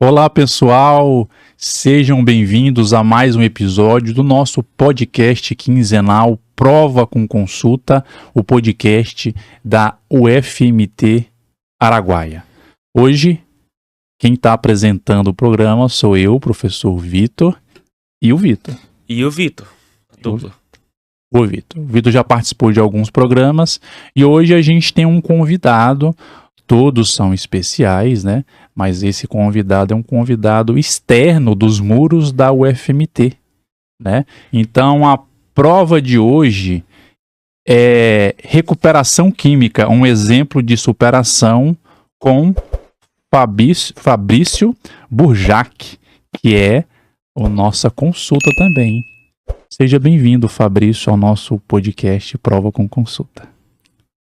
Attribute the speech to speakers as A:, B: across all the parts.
A: Olá, pessoal! Sejam bem-vindos a mais um episódio do nosso podcast quinzenal Prova com Consulta, o podcast da UFMT Araguaia. Hoje, quem está apresentando o programa sou eu, o professor Vitor, e o Vitor.
B: E o Vitor, dupla.
A: O Vitor. O Vitor já participou de alguns programas e hoje a gente tem um convidado. Todos são especiais, né? Mas esse convidado é um convidado externo dos muros da UFMT, né? Então a prova de hoje é recuperação química, um exemplo de superação com Fabrício Burjac, que é a nossa consulta também. Seja bem-vindo, Fabrício, ao nosso podcast Prova com Consulta.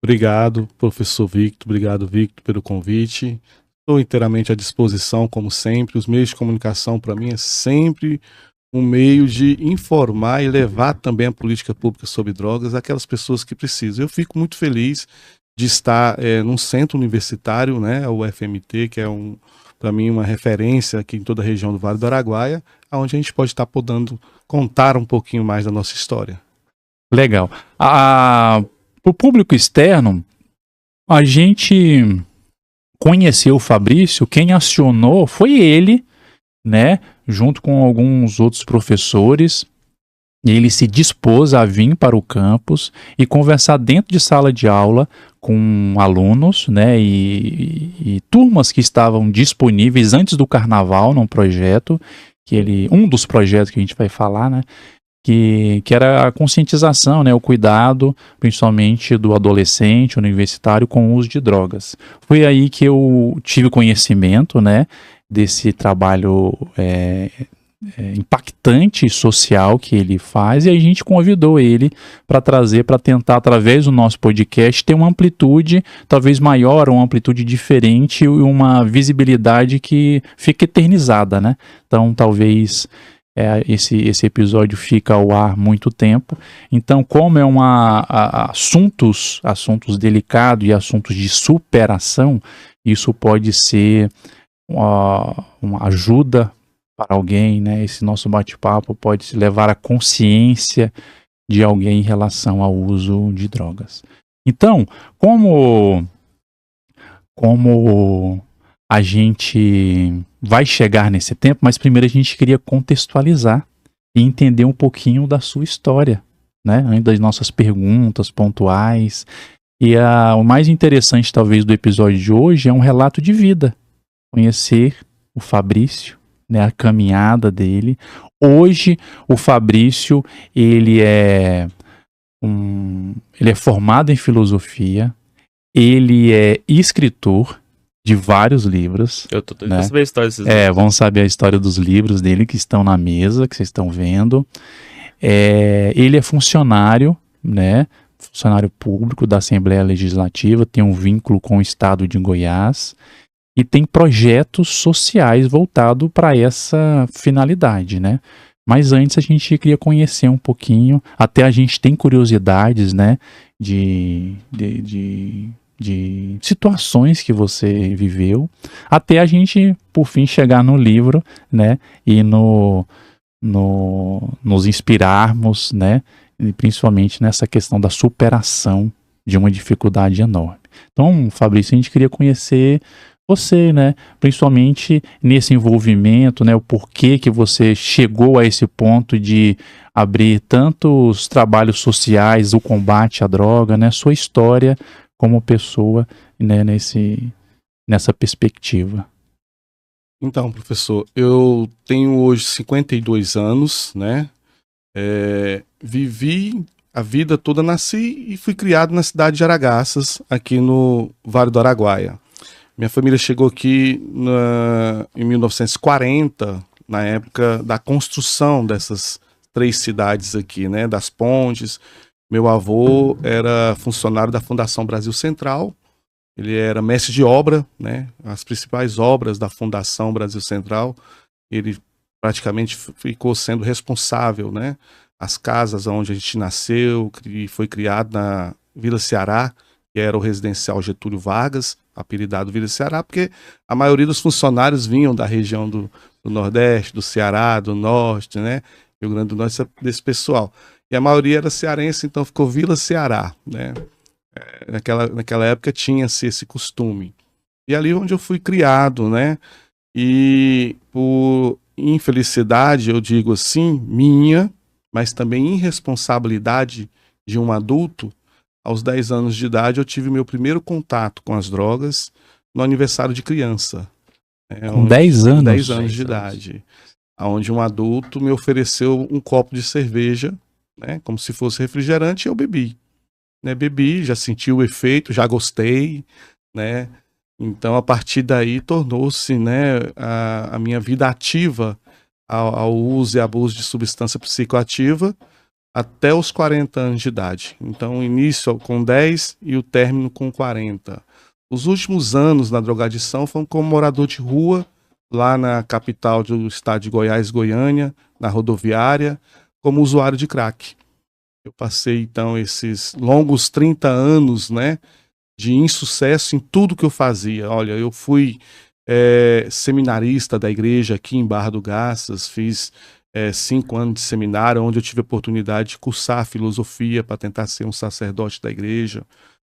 C: Obrigado, professor Victor. Obrigado, Victor, pelo convite. Estou inteiramente à disposição, como sempre. Os meios de comunicação, para mim, é sempre um meio de informar e levar também a política pública sobre drogas àquelas pessoas que precisam. Eu fico muito feliz de estar num centro universitário, né, o UFMT, que é para mim uma referência aqui em toda a região do Vale do Araguaia, onde a gente pode estar podendo contar um pouquinho mais da nossa história.
A: Legal. Para o público externo, a gente conheceu o Fabrício, quem acionou foi ele, né, junto com alguns outros professores. Ele se dispôs a vir para o campus e conversar dentro de sala de aula com alunos, né, e turmas que estavam disponíveis antes do carnaval num projeto, um dos projetos que a gente vai falar, né, que era a conscientização, né, o cuidado, principalmente do adolescente universitário com o uso de drogas. Foi aí que eu tive conhecimento, né, desse trabalho impactante e social que ele faz, e a gente convidou ele para trazer, para tentar, através do nosso podcast, ter uma amplitude talvez maior, uma amplitude diferente e uma visibilidade que fique eternizada, né? Então, talvez esse episódio fica ao ar muito tempo. Então, como é assuntos delicados e assuntos de superação, isso pode ser uma ajuda para alguém, né? Esse nosso bate-papo pode levar à consciência de alguém em relação ao uso de drogas. Então, como a gente vai chegar nesse tempo, mas primeiro a gente queria contextualizar e entender um pouquinho da sua história, né? Antes das nossas perguntas pontuais. E o mais interessante, talvez, do episódio de hoje é um relato de vida. Conhecer o Fabrício, né? A caminhada dele. Hoje, o Fabrício, ele é formado em filosofia, ele é escritor de vários livros.
B: Eu tô doido
A: né?
B: pra saber a história desses livros.
A: Vamos saber a história dos livros dele que estão na mesa, que vocês estão vendo. Ele é funcionário, né? Funcionário público da Assembleia Legislativa, tem um vínculo com o estado de Goiás e tem projetos sociais voltados para essa finalidade, né? Mas antes a gente queria conhecer um pouquinho, até a gente tem curiosidades, né? De situações que você viveu, até a gente, por fim, chegar no livro, né, e nos inspirarmos, né, e principalmente nessa questão da superação de uma dificuldade enorme. Então, Fabrício, a gente queria conhecer você, né, principalmente nesse envolvimento, né, o porquê que você chegou a esse ponto de abrir tantos trabalhos sociais, o combate à droga, né, sua história como pessoa, né, nessa perspectiva.
C: Então, professor, eu tenho hoje 52 anos, né? Vivi a vida toda, nasci e fui criado na cidade de Aragaças, aqui no Vale do Araguaia. Minha família chegou aqui em 1940, na época da construção dessas 3 cidades aqui, né? Das pontes. Meu avô era funcionário da Fundação Brasil Central, ele era mestre de obra, né? As principais obras da Fundação Brasil Central, ele praticamente ficou sendo responsável, né? As casas onde a gente nasceu, foi criado na Vila Ceará, que era o residencial Getúlio Vargas, apelidado Vila Ceará, porque a maioria dos funcionários vinham da região do Nordeste, do Ceará, do Norte, né? Rio Grande do Norte, desse pessoal. E a maioria era cearense, então ficou Vila Ceará, né? Naquela época tinha-se esse costume. E ali onde eu fui criado, né? E por infelicidade, eu digo assim, minha, mas também irresponsabilidade de um adulto, aos 10 anos de idade eu tive meu primeiro contato com as drogas no aniversário de criança.
A: Com 10 anos?
C: 10 anos de idade. Onde um adulto me ofereceu um copo de cerveja, né, como se fosse refrigerante, e eu bebi. Né, bebi, já senti o efeito, já gostei, né? Então, a partir daí, tornou-se, né, a minha vida ativa ao uso e abuso de substância psicoativa até os 40 anos de idade. Então, o início com 10 e o término com 40. Os últimos anos na drogadição foram como morador de rua, lá na capital do estado de Goiás, Goiânia, na rodoviária, como usuário de crack. Eu passei, então, esses longos 30 anos, né, de insucesso em tudo que eu fazia. Olha, eu fui seminarista da igreja aqui em Barra do Garças, fiz 5 anos de seminário, onde eu tive a oportunidade de cursar filosofia para tentar ser um sacerdote da igreja.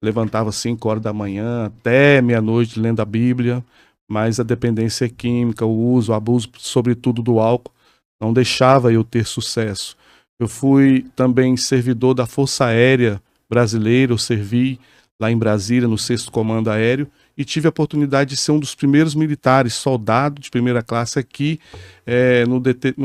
C: Levantava 5 horas da manhã até meia-noite lendo a Bíblia, mas a dependência química, o uso, o abuso, sobretudo do álcool, não deixava eu ter sucesso. Eu fui também servidor da Força Aérea Brasileira, eu servi lá em Brasília, no 6º Comando Aéreo, e tive a oportunidade de ser um dos primeiros militares, soldado de primeira classe aqui no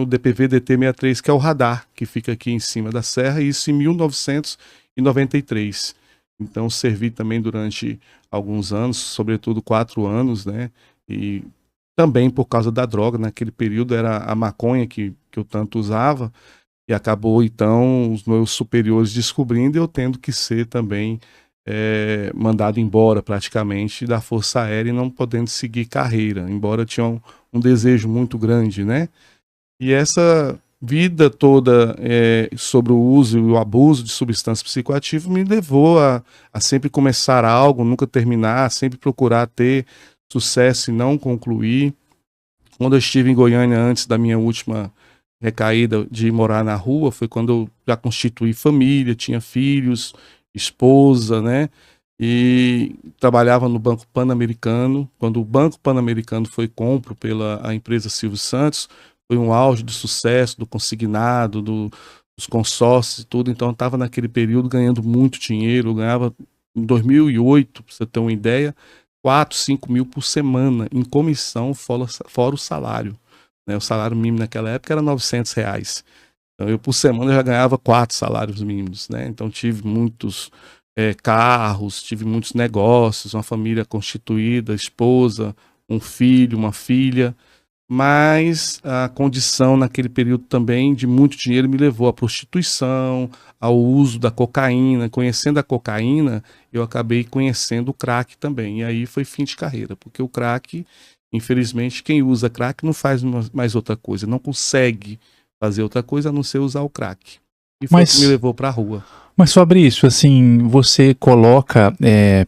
C: DPV DT-63, que é o radar, que fica aqui em cima da serra, e isso em 1993. Então servi também durante alguns anos, sobretudo 4 anos, né? E também por causa da droga, naquele período era a maconha que eu tanto usava, e acabou então os meus superiores descobrindo e eu tendo que ser também mandado embora praticamente da Força Aérea e não podendo seguir carreira, embora tinha um desejo muito grande, né? E essa vida toda sobre o uso e o abuso de substância psicoativa me levou a sempre começar algo, nunca terminar, sempre procurar ter sucesso e não concluir. Quando eu estive em Goiânia, antes da minha última recaída de morar na rua, foi quando eu já constituí família, tinha filhos, esposa, né? E trabalhava no Banco Pan-Americano. Quando o Banco Pan-Americano foi compro pela empresa Silvio Santos, foi um auge do sucesso, do consignado, dos consórcios e tudo. Então eu estava naquele período ganhando muito dinheiro. Eu ganhava, em 2008, para você ter uma ideia, 4, 5 mil por semana em comissão, fora o salário. Né? O salário mínimo naquela época era R$900. Então, eu por semana já ganhava 4 salários mínimos, né? Então tive muitos carros, tive muitos negócios, uma família constituída, esposa, um filho, uma filha, mas a condição naquele período também de muito dinheiro me levou à prostituição, ao uso da cocaína. Conhecendo a cocaína, eu acabei conhecendo o crack também, e aí foi fim de carreira, porque o crack, infelizmente, quem usa crack não faz mais outra coisa, não consegue fazer outra coisa a não ser usar o crack. E foi o que me levou para a rua.
A: Mas Fabrício, assim, você coloca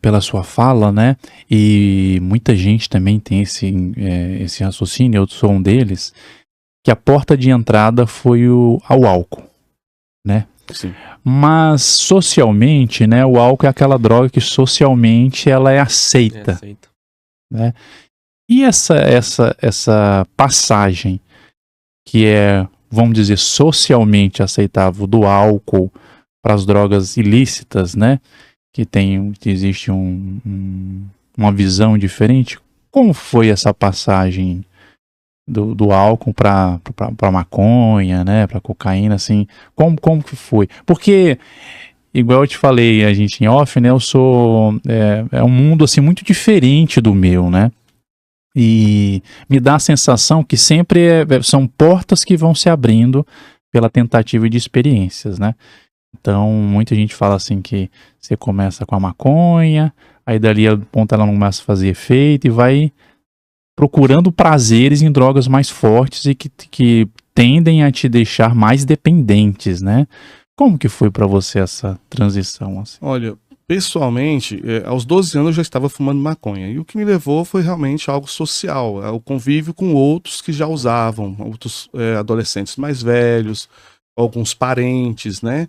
A: pela sua fala, né, e muita gente também tem esse raciocínio, eu sou um deles, que a porta de entrada foi ao álcool, né?
C: Sim.
A: Mas socialmente, né, o álcool é aquela droga que socialmente ela é aceita. Né? E essa passagem que é, vamos dizer, socialmente aceitável do álcool para as drogas ilícitas, né? Que existe uma visão diferente. Como foi essa passagem do álcool para maconha, né? Para cocaína, assim? Como que foi? Porque, igual eu te falei, a gente em off, né? Eu sou... É um mundo, assim, muito diferente do meu, né? E me dá a sensação que sempre são portas que vão se abrindo pela tentativa de experiências, né? Então, muita gente fala assim que você começa com a maconha, aí dali a ponto ela não começa a fazer efeito e vai procurando prazeres em drogas mais fortes e que tendem a te deixar mais dependentes, né? Como que foi para você essa transição? Assim?
C: Olha, Pessoalmente, aos 12 anos eu já estava fumando maconha. E o que me levou foi realmente algo social, o convívio com outros que já usavam, outros adolescentes mais velhos, alguns parentes, né?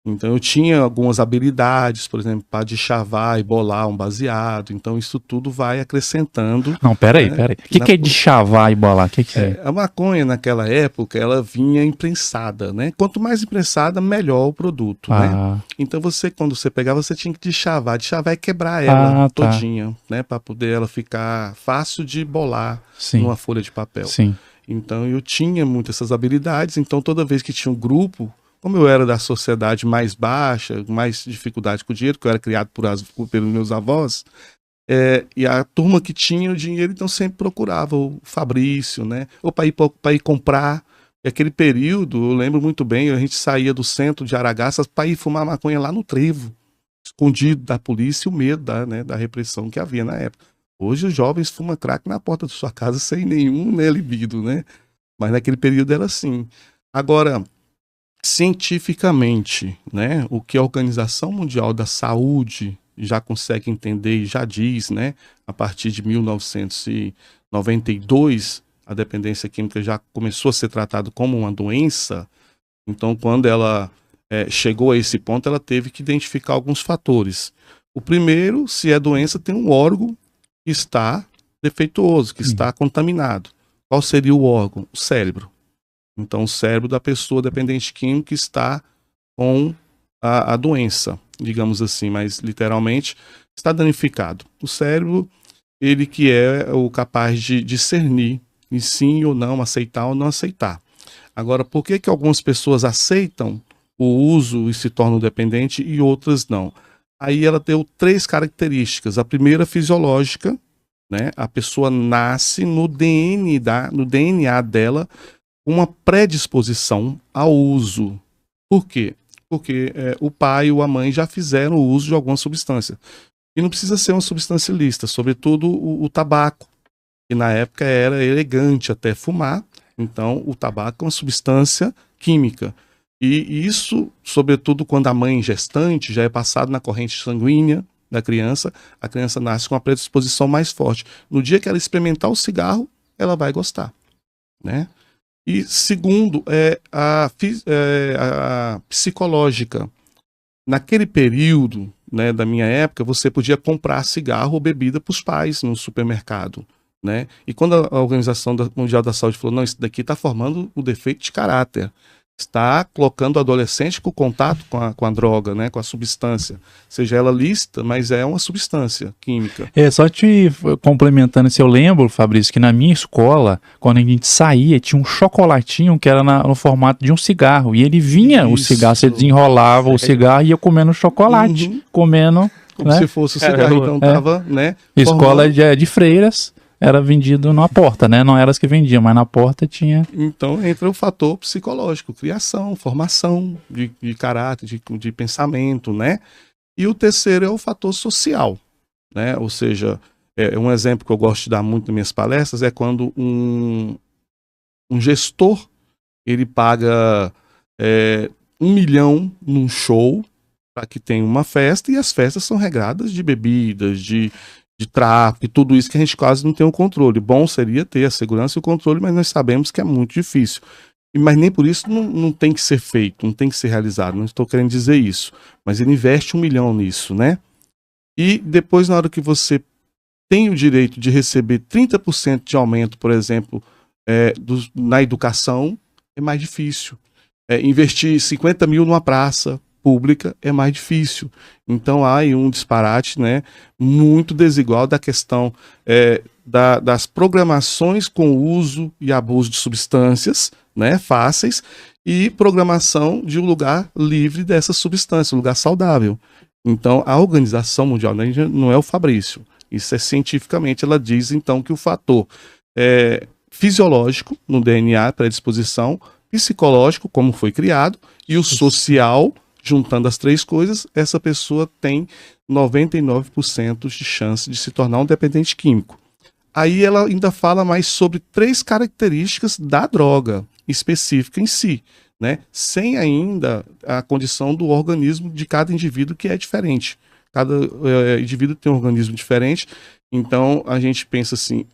C: Então eu tinha algumas habilidades, por exemplo, para deschavar e bolar um baseado. Então isso tudo vai acrescentando.
A: Não, peraí. O que é deschavar e bolar? O que é?
C: A maconha naquela época, ela vinha imprensada, né? Quanto mais imprensada, melhor o produto, né? Então quando você pegava, você tinha que deschavar. Deschavar é quebrar ela todinha, né? Para poder ela ficar fácil de bolar numa folha de papel.
A: Sim.
C: Então eu tinha muitas essas habilidades. Então toda vez que tinha um grupo, como eu era da sociedade mais baixa, mais dificuldade com o dinheiro, porque eu era criado pelos meus avós, e a turma que tinha o dinheiro, então sempre procurava o Fabrício, né? Ou para ir comprar. E aquele período, eu lembro muito bem, a gente saía do centro de Aragaças para ir fumar maconha lá no trevo, escondido da polícia e o medo da repressão que havia na época. Hoje os jovens fumam crack na porta de sua casa sem nenhum libido, né? Mas naquele período era assim. Agora, cientificamente, né, o que a Organização Mundial da Saúde já consegue entender e já diz, né, a partir de 1992, a dependência química já começou a ser tratada como uma doença. Então, quando ela chegou a esse ponto, ela teve que identificar alguns fatores. O primeiro, se é doença, tem um órgão que está defeituoso, que está contaminado. Qual seria o órgão? O cérebro. Então, o cérebro da pessoa dependente químico está com a doença, digamos assim, mas literalmente está danificado. O cérebro, ele que é o capaz de discernir em sim ou não, aceitar ou não aceitar. Agora, por que algumas pessoas aceitam o uso e se tornam dependentes e outras não? Aí ela deu 3 características. A primeira, fisiológica, né? A pessoa nasce no DNA dela uma predisposição ao uso. Por quê? Porque o pai ou a mãe já fizeram o uso de alguma substância. E não precisa ser uma substância ilícita, sobretudo o tabaco, que na época era elegante até fumar. Então, o tabaco é uma substância química. E isso, sobretudo quando a mãe gestante, já é passado na corrente sanguínea da criança, a criança nasce com uma predisposição mais forte. No dia que ela experimentar o cigarro, ela vai gostar, né? E segundo, a psicológica. Naquele período, né, da minha época, você podia comprar cigarro ou bebida para os pais no supermercado, né? E quando a Organização Mundial da Saúde falou, não, isso daqui está formando o defeito de caráter, está colocando o adolescente com contato com a droga, né, com a substância, seja ela lícita, mas é uma substância química.
A: Só te complementando, se eu lembro, Fabrício, que na minha escola, quando a gente saía, tinha um chocolatinho que era no formato de um cigarro, e ele vinha, o cigarro, você desenrolava o cigarro e ia comendo chocolate, comendo...
C: Como se fosse o cigarro, então tava, né?
A: Escola de freiras. Era vendido na porta, né? Não era as que vendiam, mas na porta tinha...
C: Então entra o fator psicológico, criação, formação de caráter, de pensamento, né? E o terceiro é o fator social, né? Ou seja, um exemplo que eu gosto de dar muito nas minhas palestras é quando um gestor, ele paga 1 milhão num show para que tenha uma festa, e as festas são regadas de bebidas, de tráfico e tudo isso que a gente quase não tem o controle. Bom seria ter a segurança e o controle, mas nós sabemos que é muito difícil. Mas nem por isso não tem que ser feito, não tem que ser realizado. Não estou querendo dizer isso. Mas ele investe 1 milhão nisso, né? E depois, na hora que você tem o direito de receber 30% de aumento, por exemplo, na educação, é mais difícil. Investir 50 mil numa praça pública é mais difícil. Então há aí um disparate, né, muito desigual da questão das programações com uso e abuso de substâncias, né, fáceis, e programação de um lugar livre dessa substância, um lugar saudável. Então a Organização Mundial, né, não é o Fabrício, isso é cientificamente, ela diz então que o fator fisiológico no DNA, predisposição, psicológico, como foi criado, e o social, juntando as 3 coisas, essa pessoa tem 99% de chance de se tornar um dependente químico. Aí ela ainda fala mais sobre 3 características da droga específica em si, né? Sem ainda a condição do organismo de cada indivíduo, que é diferente. Cada indivíduo tem um organismo diferente. Então, a gente pensa assim,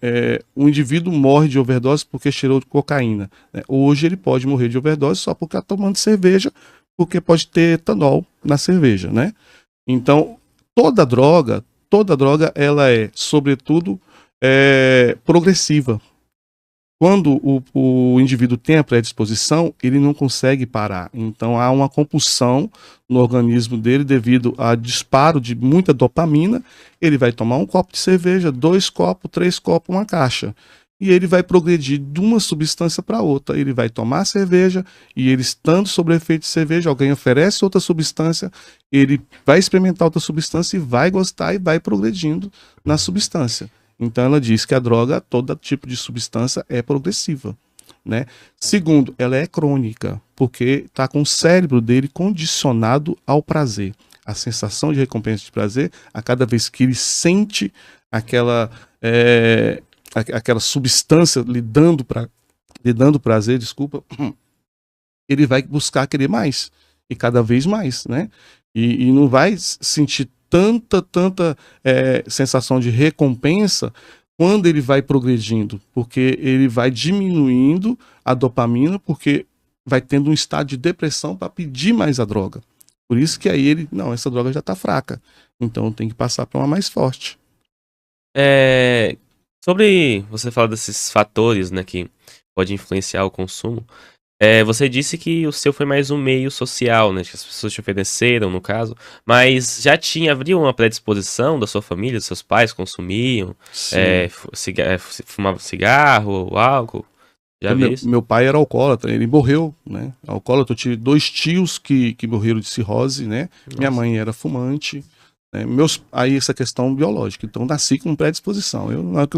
C: o indivíduo morre de overdose porque cheirou de cocaína, né? Hoje ele pode morrer de overdose só porque está tomando cerveja, porque pode ter etanol na cerveja, né? Então, toda droga, ela é, sobretudo, progressiva. Quando o indivíduo tem a predisposição, ele não consegue parar. Então, há uma compulsão no organismo dele devido a disparo de muita dopamina. Ele vai tomar um copo de cerveja, 2 copos, 3 copos, uma caixa. E ele vai progredir de uma substância para outra. Ele vai tomar cerveja e ele estando sob o efeito de cerveja, alguém oferece outra substância, ele vai experimentar outra substância e vai gostar e vai progredindo na substância. Então ela diz que a droga, todo tipo de substância é progressiva, né? Segundo, ela é crônica, porque está com o cérebro dele condicionado ao prazer. A sensação de recompensa de prazer, a cada vez que ele sente aquela substância lhe dando prazer, ele vai buscar querer mais, e cada vez mais, né? E não vai sentir tanta sensação de recompensa quando ele vai progredindo, porque ele vai diminuindo a dopamina, porque vai tendo um estado de depressão para pedir mais a droga. Por isso que aí essa droga já está fraca, então tem que passar para uma mais forte.
B: Sobre você falar desses fatores, né, que pode influenciar o consumo, você disse que o seu foi mais um meio social, né? Que as pessoas te ofereceram, no caso. Mas havia uma predisposição da sua família, dos seus pais consumiam? Fumavam cigarro, álcool? Já vi isso?
C: Meu pai era alcoólatra, ele morreu, né? Alcoólatra, eu tive 2 tios que morreram de cirrose, né? Nossa. Minha mãe era fumante, né? Aí essa questão biológica. Então nasci com predisposição. Na hora que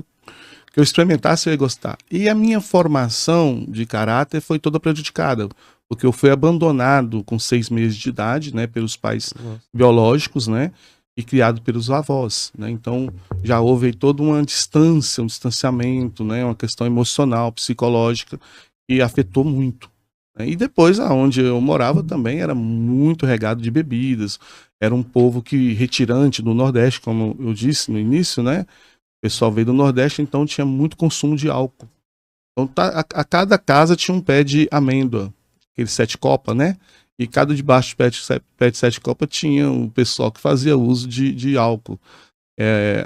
C: eu experimentasse, eu ia gostar. E a minha formação de caráter foi toda prejudicada, porque eu fui abandonado com 6 meses de idade, né, pelos pais biológicos, né, e criado pelos avós, né. Então já houve toda uma distância, um distanciamento, né, uma questão emocional, psicológica, que afetou muito. Né. E depois, aonde eu morava também era muito regado de bebidas, era um povo retirante do Nordeste, como eu disse no início, né. O pessoal veio do Nordeste, então tinha muito consumo de álcool. Então a cada casa tinha um pé de amêndoa, aquele 7 copa, né? E cada debaixo do pé de 7 copa tinha o pessoal que fazia uso de álcool,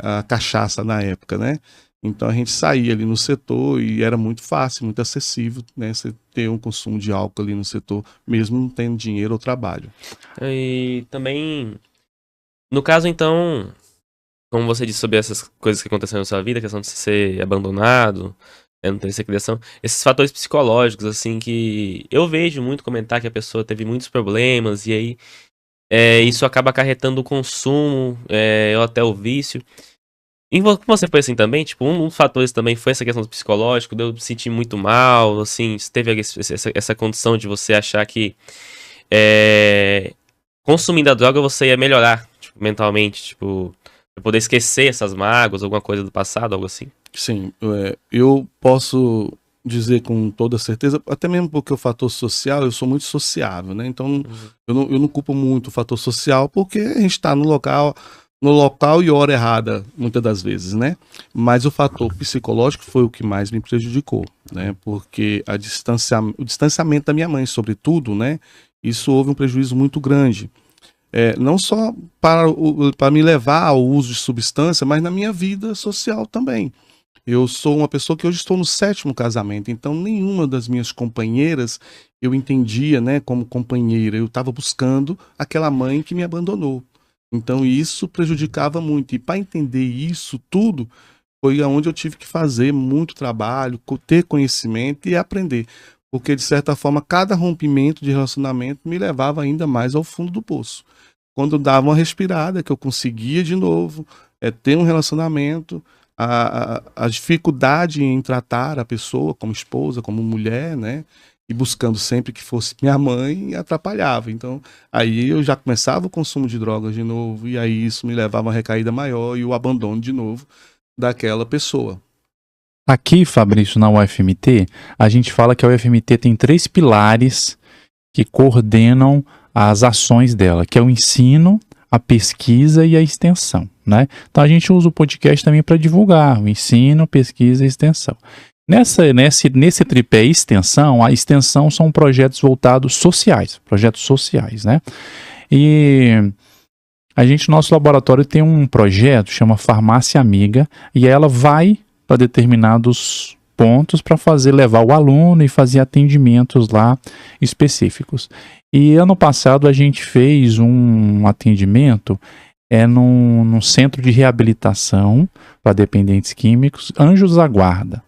C: a cachaça na época, né? Então a gente saía ali no setor e era muito fácil, muito acessível, né? Você ter um consumo de álcool ali no setor, mesmo não tendo dinheiro ou trabalho.
B: E também, no caso então, como você disse sobre essas coisas que aconteceram na sua vida, a questão de ser abandonado, não ter essa criação, esses fatores psicológicos, assim, que eu vejo muito comentar que a pessoa teve muitos problemas e aí isso acaba acarretando o consumo ou até o vício. E como você foi assim também? Tipo, um dos fatores também foi essa questão do psicológico, de eu me sentir muito mal, assim, teve essa condição de você achar que consumindo a droga você ia melhorar, tipo, mentalmente, tipo, poder esquecer essas mágoas, alguma coisa do passado, algo assim?
C: Sim, eu posso dizer com toda certeza, até mesmo porque o fator social, eu sou muito sociável, né? Então eu não culpo muito o fator social, porque a gente está no local e hora errada, muitas das vezes, né? Mas o fator psicológico foi o que mais me prejudicou, né? Porque o distanciamento da minha mãe, sobretudo, né? Isso houve um prejuízo muito grande. Não só para me levar ao uso de substância, mas na minha vida social também. Eu sou uma pessoa que hoje estou no 7º casamento, então nenhuma das minhas companheiras eu entendia, né, como companheira. Eu estava buscando aquela mãe que me abandonou. Então isso prejudicava muito. E para entender isso tudo, foi onde eu tive que fazer muito trabalho, ter conhecimento e aprender. Porque, de certa forma, cada rompimento de relacionamento me levava ainda mais ao fundo do poço. Quando eu dava uma respirada, que eu conseguia de novo ter um relacionamento, a dificuldade em tratar a pessoa como esposa, como mulher, né? E buscando sempre que fosse minha mãe, atrapalhava. Então, aí eu já começava o consumo de drogas de novo, e aí isso me levava a uma recaída maior e o abandono de novo daquela pessoa.
A: Aqui, Fabrício, na UFMT, a gente fala que a UFMT tem 3 pilares que coordenam as ações dela, que é o ensino, a pesquisa e a extensão, né? Então a gente usa o podcast também para divulgar o ensino, pesquisa e extensão. Nesse tripé extensão, a extensão são projetos voltados projetos sociais, né? E a gente, nosso laboratório tem um projeto, chama Farmácia Amiga, e ela vai para determinados pontos para levar o aluno e fazer atendimentos lá específicos. E ano passado a gente fez um atendimento num centro de reabilitação para dependentes químicos, Anjos da Guarda.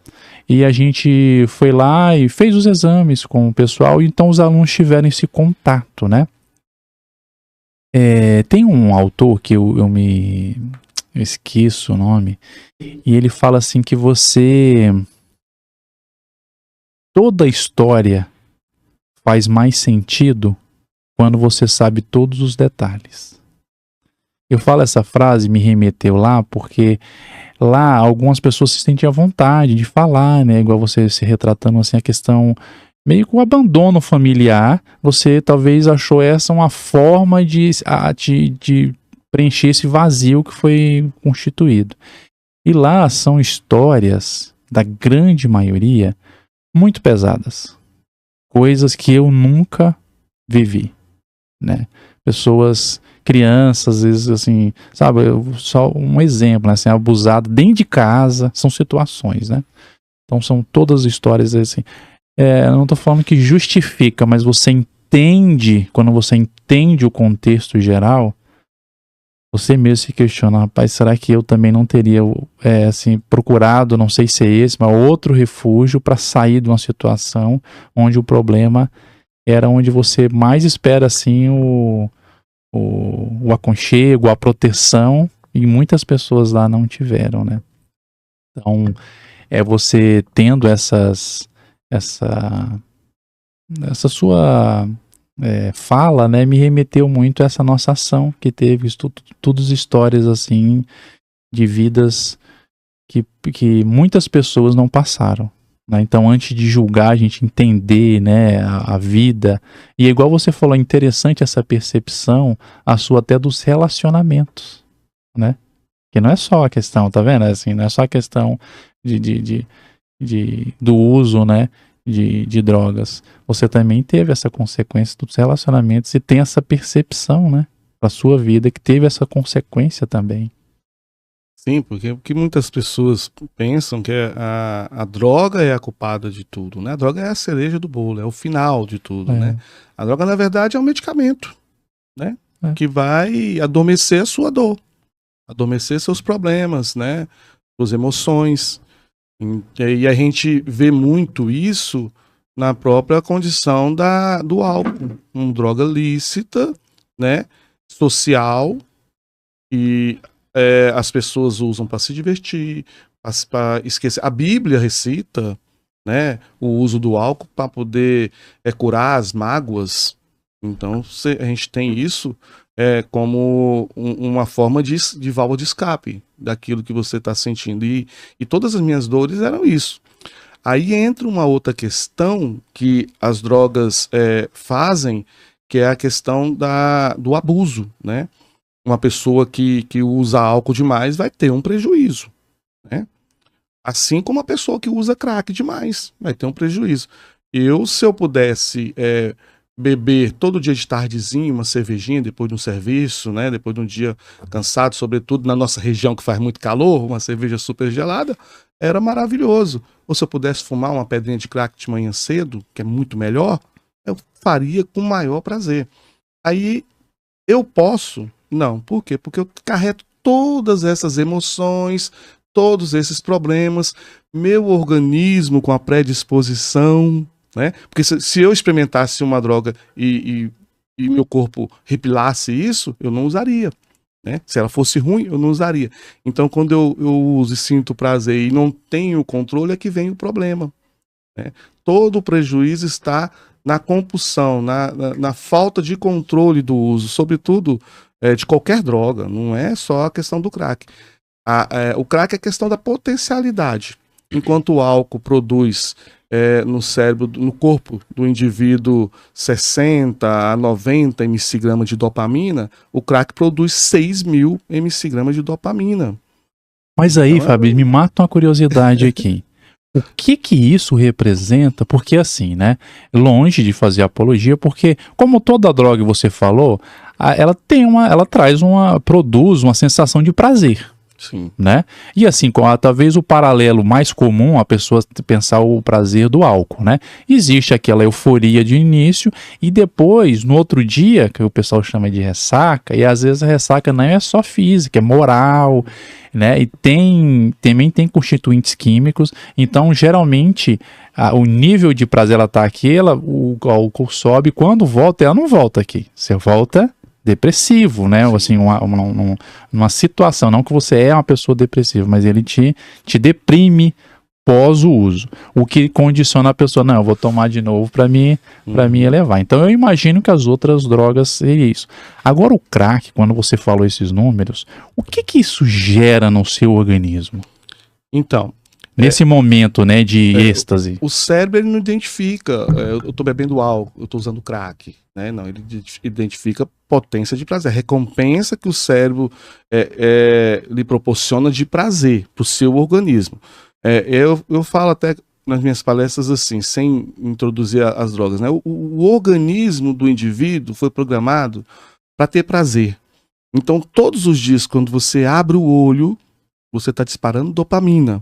A: E a gente foi lá e fez os exames com o pessoal, então os alunos tiveram esse contato, né? Tem um autor que eu esqueço o nome, e ele fala assim que toda história faz mais sentido quando você sabe todos os detalhes. Eu falo essa frase, me remeteu lá, porque lá algumas pessoas se sentem à vontade de falar, né? Igual você se retratando assim, a questão meio que o abandono familiar. Você talvez achou essa uma forma de preencher esse vazio que foi constituído. E lá são histórias, da grande maioria, muito pesadas. Coisas que eu nunca vivi, né? Pessoas, crianças, às vezes assim, sabe, só um exemplo, né? Assim, abusado dentro de casa, são situações, né? Então são todas histórias assim. Eu não estou falando que justifica, mas você entende, quando você entende o contexto geral, você mesmo se questiona, rapaz, será que eu também não teria assim, procurado, não sei se é esse, mas outro refúgio para sair de uma situação onde o problema era onde você mais espera assim o aconchego, a proteção, e muitas pessoas lá não tiveram, né? Então, você tendo essa sua fala, né, me remeteu muito a essa nossa ação que teve, todas histórias assim de vidas que muitas pessoas não passaram, né? Então, antes de julgar, a gente entender, né, a vida, e igual você falou, é interessante essa percepção a sua até dos relacionamentos, né? Que não é só a questão, tá vendo? Assim, não é só a questão do uso, né, de drogas. Você também teve essa consequência dos relacionamentos e tem essa percepção, né, da sua vida que teve essa consequência também.
C: Sim, porque muitas pessoas pensam que a droga é a culpada de tudo, né? A droga é a cereja do bolo, é o final de tudo, né? A droga, na verdade, é um medicamento, né? Que vai adormecer a sua dor, adormecer seus problemas, né? Suas emoções. E a gente vê muito isso na própria condição do álcool, uma droga lícita, né? Social, e as pessoas usam para se divertir, para esquecer. A Bíblia recita, né, o uso do álcool para poder curar as mágoas. Então a gente tem isso como uma forma de válvula de escape daquilo que você está sentindo. E todas as minhas dores eram isso. Aí entra uma outra questão que as drogas fazem, que é a questão do abuso, né? Uma pessoa que usa álcool demais vai ter um prejuízo, né? Assim como a pessoa que usa crack demais vai ter um prejuízo. Se eu pudesse beber todo dia de tardezinho uma cervejinha depois de um serviço, né? Depois de um dia cansado, sobretudo na nossa região que faz muito calor, uma cerveja super gelada, era maravilhoso. Ou se eu pudesse fumar uma pedrinha de crack de manhã cedo, que é muito melhor, eu faria com maior prazer. Aí eu posso... Não, por quê? Porque eu carrego todas essas emoções, todos esses problemas, meu organismo com a predisposição, né? Porque se eu experimentasse uma droga e meu corpo repilasse isso, eu não usaria, né? Se ela fosse ruim, eu não usaria. Então, quando eu uso e sinto prazer e não tenho controle, é que vem o problema, né? Todo o prejuízo está na compulsão, na falta de controle do uso, sobretudo de qualquer droga, não é só a questão do crack. O crack é a questão da potencialidade. Enquanto o álcool produz no cérebro, no corpo do indivíduo 60 a 90 mg de dopamina, o crack produz 6.000 mg de dopamina.
A: Mas aí,
C: Então,
A: Fabrício, me mata uma curiosidade aqui. O que isso representa? Porque assim, né? Longe de fazer apologia, porque como toda droga você falou, produz uma sensação de prazer.
C: Sim.
A: Né? E assim, talvez o paralelo mais comum a pessoa pensar o prazer do álcool, né? Existe aquela euforia de início e depois, no outro dia, que o pessoal chama de ressaca, e às vezes a ressaca não é só física, é moral, né? E também tem constituintes químicos, então geralmente o nível de prazer ela tá aqui, o álcool sobe, quando volta, ela não volta aqui, você volta depressivo, né? Assim, uma situação, não que você é uma pessoa depressiva, mas ele te deprime pós o uso, o que condiciona a pessoa, não, eu vou tomar de novo para me elevar. Então eu imagino que as outras drogas seria isso. Agora o crack, quando você falou esses números, o que isso gera no seu organismo?
C: Então,
A: nesse momento, né, de êxtase.
C: O cérebro ele não identifica, eu tô bebendo álcool, eu tô usando crack, né? Não, ele identifica potência de prazer, recompensa que o cérebro lhe proporciona de prazer para o seu organismo. Eu falo até nas minhas palestras assim, sem introduzir as drogas, né? O organismo do indivíduo foi programado para ter prazer. Então, todos os dias, quando você abre o olho, você está disparando dopamina.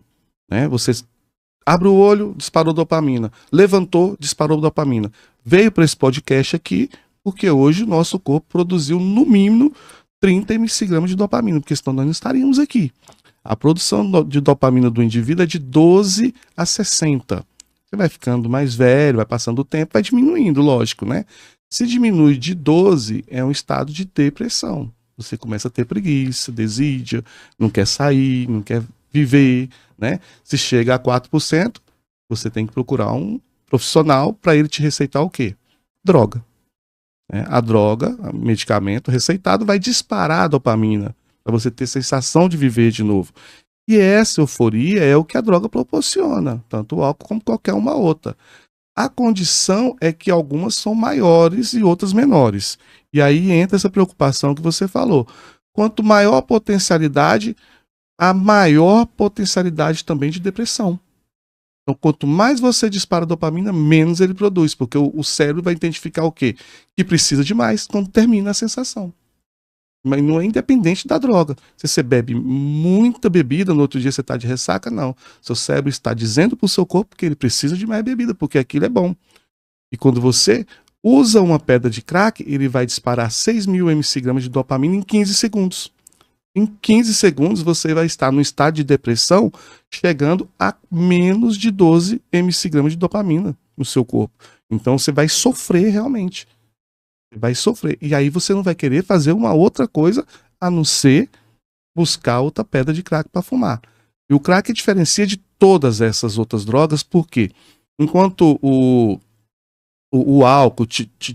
C: Né? Você abre o olho, disparou dopamina. Levantou, disparou dopamina. Veio para esse podcast aqui, porque hoje o nosso corpo produziu no mínimo 30 mg de dopamina, porque senão nós não estaríamos aqui. A produção de dopamina do indivíduo é de 12 a 60. Você vai ficando mais velho, vai passando o tempo, vai diminuindo, lógico, né? Se diminui de 12, é um estado de depressão. Você começa a ter preguiça, desídia, não quer sair, não quer viver, né? Se chega a 4%, você tem que procurar um profissional para ele te receitar o quê? Droga. A droga, o medicamento receitado vai disparar a dopamina para você ter sensação de viver de novo. E essa euforia é o que a droga proporciona, tanto o álcool como qualquer uma outra. A condição é que algumas são maiores e outras menores. E aí entra essa preocupação que você falou. Quanto maior a potencialidade, a maior potencialidade também de depressão. Então, quanto mais você dispara dopamina, menos ele produz, porque o cérebro vai identificar o quê? Que precisa de mais quando termina a sensação. Mas não é independente da droga. Se você bebe muita bebida, no outro dia você está de ressaca, não. Seu cérebro está dizendo para o seu corpo que ele precisa de mais bebida, porque aquilo é bom. E quando você usa uma pedra de crack, ele vai disparar 6.000 mg de dopamina em 15 segundos. Em 15 segundos você vai estar no estado de depressão, chegando a menos de 12 mg de dopamina no seu corpo. Então você vai sofrer realmente. Vai sofrer. E aí você não vai querer fazer uma outra coisa a não ser buscar outra pedra de crack para fumar. E o crack diferencia de todas essas outras drogas, porque enquanto o álcool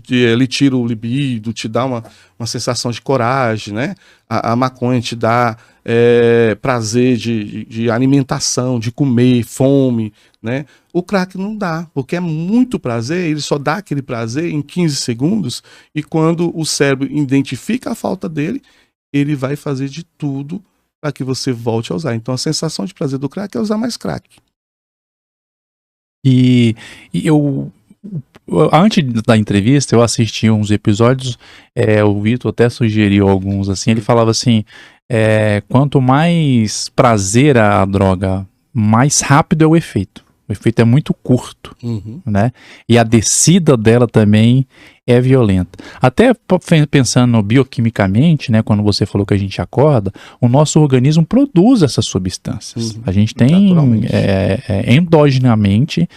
C: ele tira o libido, te dá uma sensação de coragem, né? A maconha te dá prazer de alimentação, de comer, fome, né? O crack não dá, porque é muito prazer, ele só dá aquele prazer em 15 segundos, e quando o cérebro identifica a falta dele, ele vai fazer de tudo para que você volte a usar. Então a sensação de prazer do crack é usar mais crack.
A: E eu... Antes da entrevista, eu assisti uns episódios, o Vitor até sugeriu alguns, assim, ele falava assim, quanto mais prazer a droga, mais rápido é o efeito. O efeito é muito curto, né? E a descida dela também é violenta. Até pensando bioquimicamente, né? Quando você falou que a gente acorda, o nosso organismo produz essas substâncias. A gente tem endogenamente,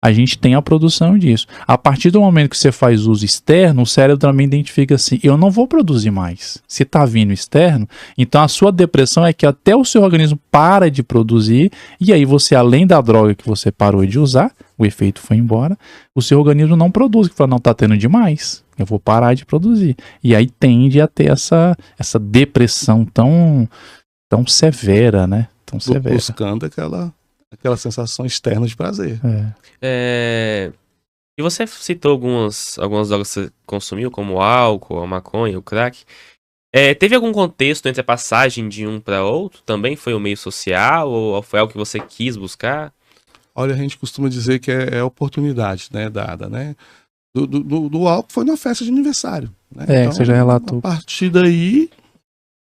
A: a gente tem a produção disso. A partir do momento que você faz uso externo, o cérebro também identifica assim, eu não vou produzir mais. Se está vindo externo, então a sua depressão é que até o seu organismo para de produzir, e aí você, além da droga que você parou de usar, o efeito foi embora, o seu organismo não produz, que fala, não, está tendo demais, eu vou parar de produzir. E aí tende a ter essa depressão tão severa, né? Tão severa.
C: Buscando aquela sensação externa de prazer.
B: E você citou algumas drogas que você consumiu, como o álcool, a maconha, o crack. Teve algum contexto entre a passagem de um para outro? Também foi o meio social ou foi algo que você quis buscar?
C: Olha, a gente costuma dizer que é oportunidade, né, dada, né? Do álcool foi numa festa de aniversário. Né?
A: Então, você já relatou.
C: A partir daí,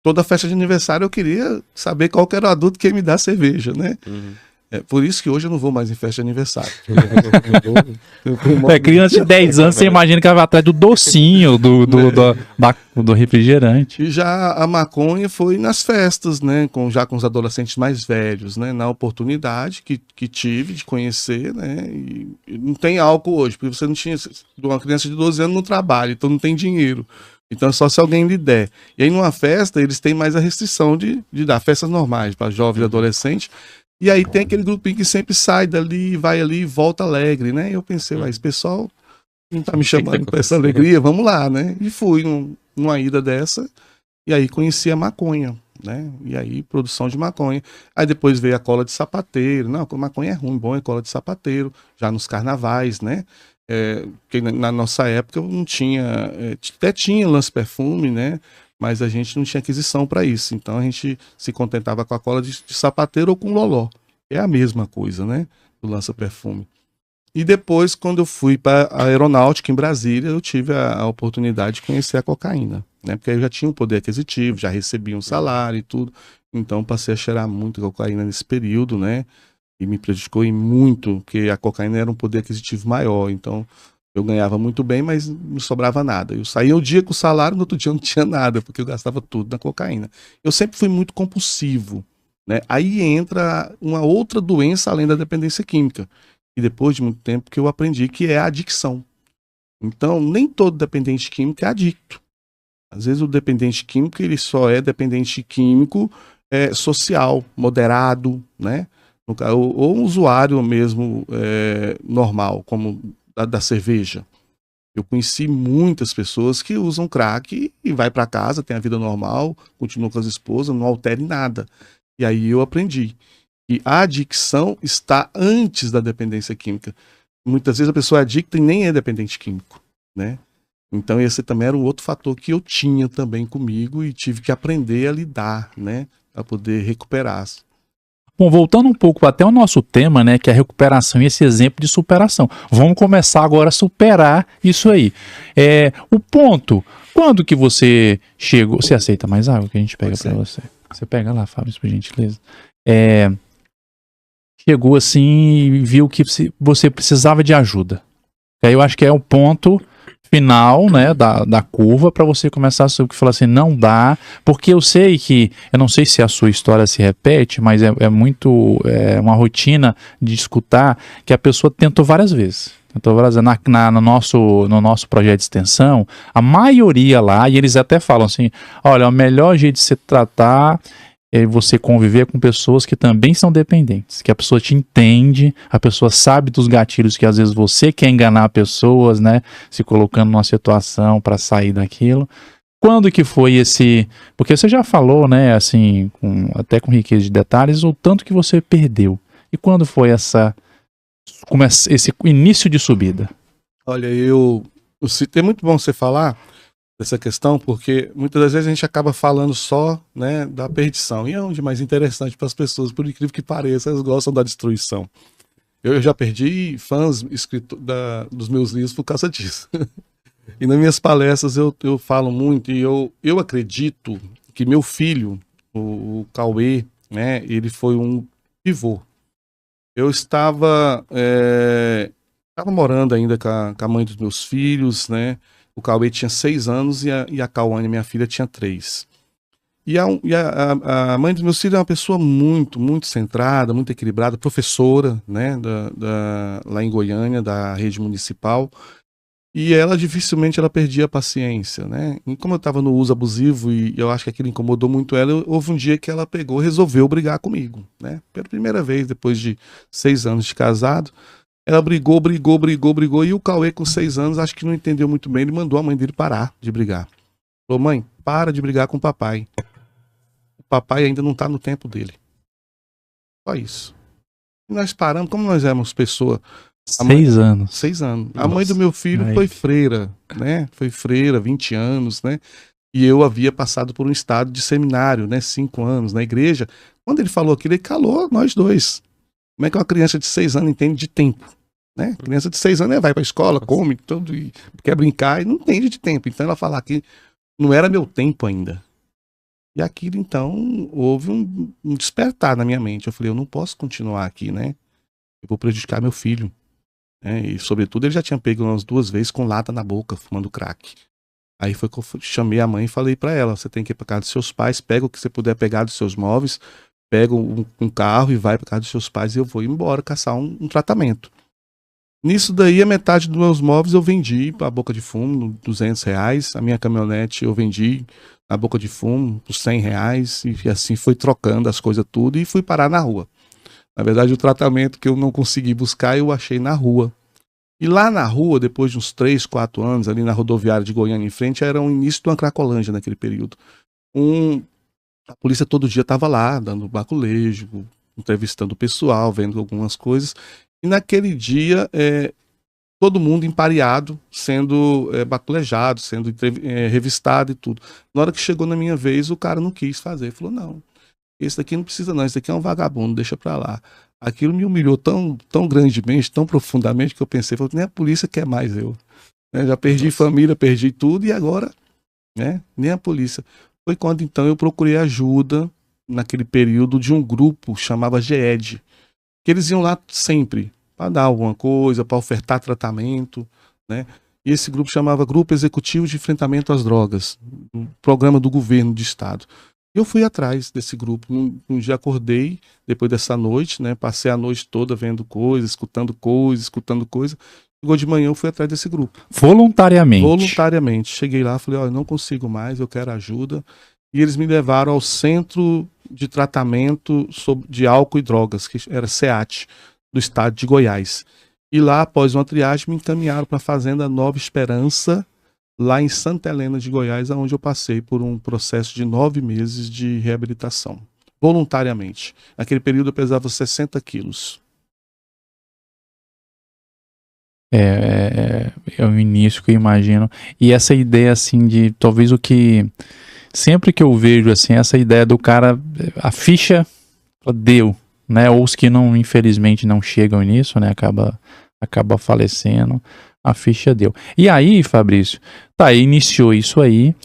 C: toda festa de aniversário eu queria saber qual que era o adulto que ia me dar cerveja, né?
B: Uhum.
C: Por isso que hoje eu não vou mais em festa de aniversário.
A: Criança de 10 anos, você imagina que ela vai atrás do docinho, do refrigerante.
C: E já a maconha foi nas festas, né? Já com os adolescentes mais velhos, né? Na oportunidade que tive de conhecer, né? E não tem álcool hoje, porque você não tinha uma criança de 12 anos no trabalho, então não tem dinheiro. Então é só se alguém lhe der. E aí numa festa, eles têm mais a restrição de dar festas normais para jovem e adolescente. E aí tem aquele grupinho que sempre sai dali, vai ali e volta alegre, né? E eu pensei, esse pessoal não tá me chamando para essa alegria, vamos lá, né? E fui numa ida dessa, e aí conheci a maconha, né? E aí produção de maconha. Aí depois veio a cola de sapateiro. Não, maconha é ruim, bom é cola de sapateiro, já nos carnavais, né? Porque na nossa época não tinha, até tinha lance-perfume, né? Mas a gente não tinha aquisição para isso. Então a gente se contentava com a cola de sapateiro ou com loló. É a mesma coisa, né? Do lança-perfume. E depois, quando eu fui para a aeronáutica em Brasília, eu tive a oportunidade de conhecer a cocaína. Né? Porque eu já tinha um poder aquisitivo, já recebia um salário e tudo. Então passei a cheirar muito cocaína nesse período, né? E me prejudicou muito, porque a cocaína era um poder aquisitivo maior. Então eu ganhava muito bem, mas não sobrava nada. Eu saía o dia com o salário, no outro dia eu não tinha nada, porque eu gastava tudo na cocaína. Eu sempre fui muito compulsivo, né? Aí entra uma outra doença além da dependência química. E depois de muito tempo que eu aprendi que é a adicção. Então, nem todo dependente químico é adicto. Às vezes o dependente químico, ele só é dependente químico social, moderado, né? Ou um usuário mesmo normal, como da cerveja. Eu conheci muitas pessoas que usam crack e vai para casa, tem a vida normal, continua com as esposas, não altera em nada. E aí eu aprendi que a adicção está antes da dependência química. Muitas vezes a pessoa é adicta e nem é dependente químico, né? Então esse também era um outro fator que eu tinha também comigo e tive que aprender a lidar, né? Para poder recuperar.
A: Bom, voltando um pouco até o nosso tema, né, que é a recuperação e esse exemplo de superação. Vamos começar agora a superar isso aí. O ponto, quando que você chegou... Você aceita mais água que a gente pega para você? Você pega lá, Fábio, por gentileza. Chegou assim e viu que você precisava de ajuda. Aí eu acho que é o ponto final, né, da curva para você começar a falar assim, não dá, porque eu sei que, eu não sei se a sua história se repete, mas é muito, uma rotina de escutar que a pessoa tentou várias vezes. No nosso projeto de extensão, a maioria lá, e eles até falam assim, olha, o melhor jeito de se tratar é você conviver com pessoas que também são dependentes, que a pessoa te entende, a pessoa sabe dos gatilhos que às vezes você quer enganar pessoas, né, se colocando numa situação para sair daquilo. Quando que foi esse... Porque você já falou, né, assim, até com riqueza de detalhes, o tanto que você perdeu. E quando foi esse início de subida?
C: Olha, é muito bom você falar dessa questão, porque muitas das vezes a gente acaba falando só, né, da perdição. E é onde mais interessante para as pessoas, por incrível que pareça, elas gostam da destruição. Eu já perdi fãs dos meus livros por causa disso. E nas minhas palestras eu falo muito, e eu acredito que meu filho, o Cauê, né, ele foi um pivô. Eu estava morando ainda com a mãe dos meus filhos, né? O Cauê tinha 6 anos e a Cauane, minha filha, tinha 3. E a mãe dos meus filhos é uma pessoa muito, muito centrada, muito equilibrada, professora, né, lá em Goiânia, da rede municipal. E ela dificilmente perdia a paciência, né? E como eu estava no uso abusivo e eu acho que aquilo incomodou muito ela, houve um dia que ela resolveu brigar comigo, né? Pela primeira vez, depois de 6 anos de casado, ela brigou, e o Cauê com 6 anos, acho que não entendeu muito bem, ele mandou a mãe dele parar de brigar. Falou, mãe, para de brigar com o papai. O papai ainda não está no tempo dele. Só isso. Nós paramos, como nós éramos pessoa...
A: 6 anos.
C: 6 anos. A
A: Nossa.
C: mãe do meu filho foi freira, né? Foi freira, 20 anos, né? E eu havia passado por um estado de seminário, né? 5 anos na igreja. Quando ele falou aquilo, ele calou nós dois. Como é que uma criança de 6 anos entende de tempo? Né? Criança de 6 anos vai pra escola, come, tudo, e quer brincar e não entende de tempo. Então ela falar que não era meu tempo ainda. E aquilo, então, houve um despertar na minha mente. Eu falei, eu não posso continuar aqui, né? Eu vou prejudicar meu filho. E, sobretudo, ele já tinha pego umas 2 vezes com lata na boca, fumando crack. Aí foi que eu chamei a mãe e falei pra ela, você tem que ir pra casa dos seus pais, pega o que você puder pegar dos seus móveis, pega um carro e vai pra casa dos seus pais e eu vou embora caçar um tratamento. Nisso daí, a metade dos meus móveis eu vendi pra Boca de Fumo, R$200. A minha caminhonete eu vendi na Boca de Fumo por R$100. E assim foi trocando as coisas tudo e fui parar na rua. Na verdade, o tratamento que eu não consegui buscar, eu achei na rua. E lá na rua, depois de uns 3, 4 anos, ali na rodoviária de Goiânia em frente, era o início de uma Cracolândia naquele período. A polícia todo dia estava lá, dando baculejo, entrevistando o pessoal, vendo algumas coisas. E naquele dia, todo mundo empareado, sendo baculejado, sendo revistado e tudo. Na hora que chegou na minha vez, o cara não quis fazer. Falou, não, esse daqui não precisa não, esse daqui é um vagabundo, deixa pra lá. Aquilo me humilhou tão, tão grandemente, tão profundamente, que eu pensei, nem a polícia quer mais eu. Já perdi família, perdi tudo, e agora, nem a polícia. Foi quando então eu procurei ajuda, naquele período, de um grupo, chamava GED, que eles iam lá sempre, para dar alguma coisa, para ofertar tratamento, né? E esse grupo chamava Grupo Executivo de Enfrentamento às Drogas, um programa do governo de estado. Eu fui atrás desse grupo, um dia acordei, depois dessa noite, né? Passei a noite toda vendo coisas, escutando coisas. Chegou de manhã, eu fui atrás desse grupo.
A: Voluntariamente.
C: Voluntariamente. Cheguei lá, falei, olha, não consigo mais, eu quero ajuda. E eles me levaram ao Centro de Tratamento de Álcool e Drogas, que era SEAT, do estado de Goiás. E lá, após uma triagem, me encaminharam para a Fazenda Nova Esperança, lá em Santa Helena de Goiás, onde eu passei por um processo de 9 meses de reabilitação, voluntariamente. Naquele período eu pesava 60 quilos.
A: É o início que eu imagino. E essa ideia, assim, de talvez o que... Sempre que eu vejo, assim, essa ideia do cara, a ficha deu, né? Ou os que não, infelizmente, não chegam nisso, né? Acaba falecendo. A ficha deu. E aí, Fabrício, iniciou isso aí.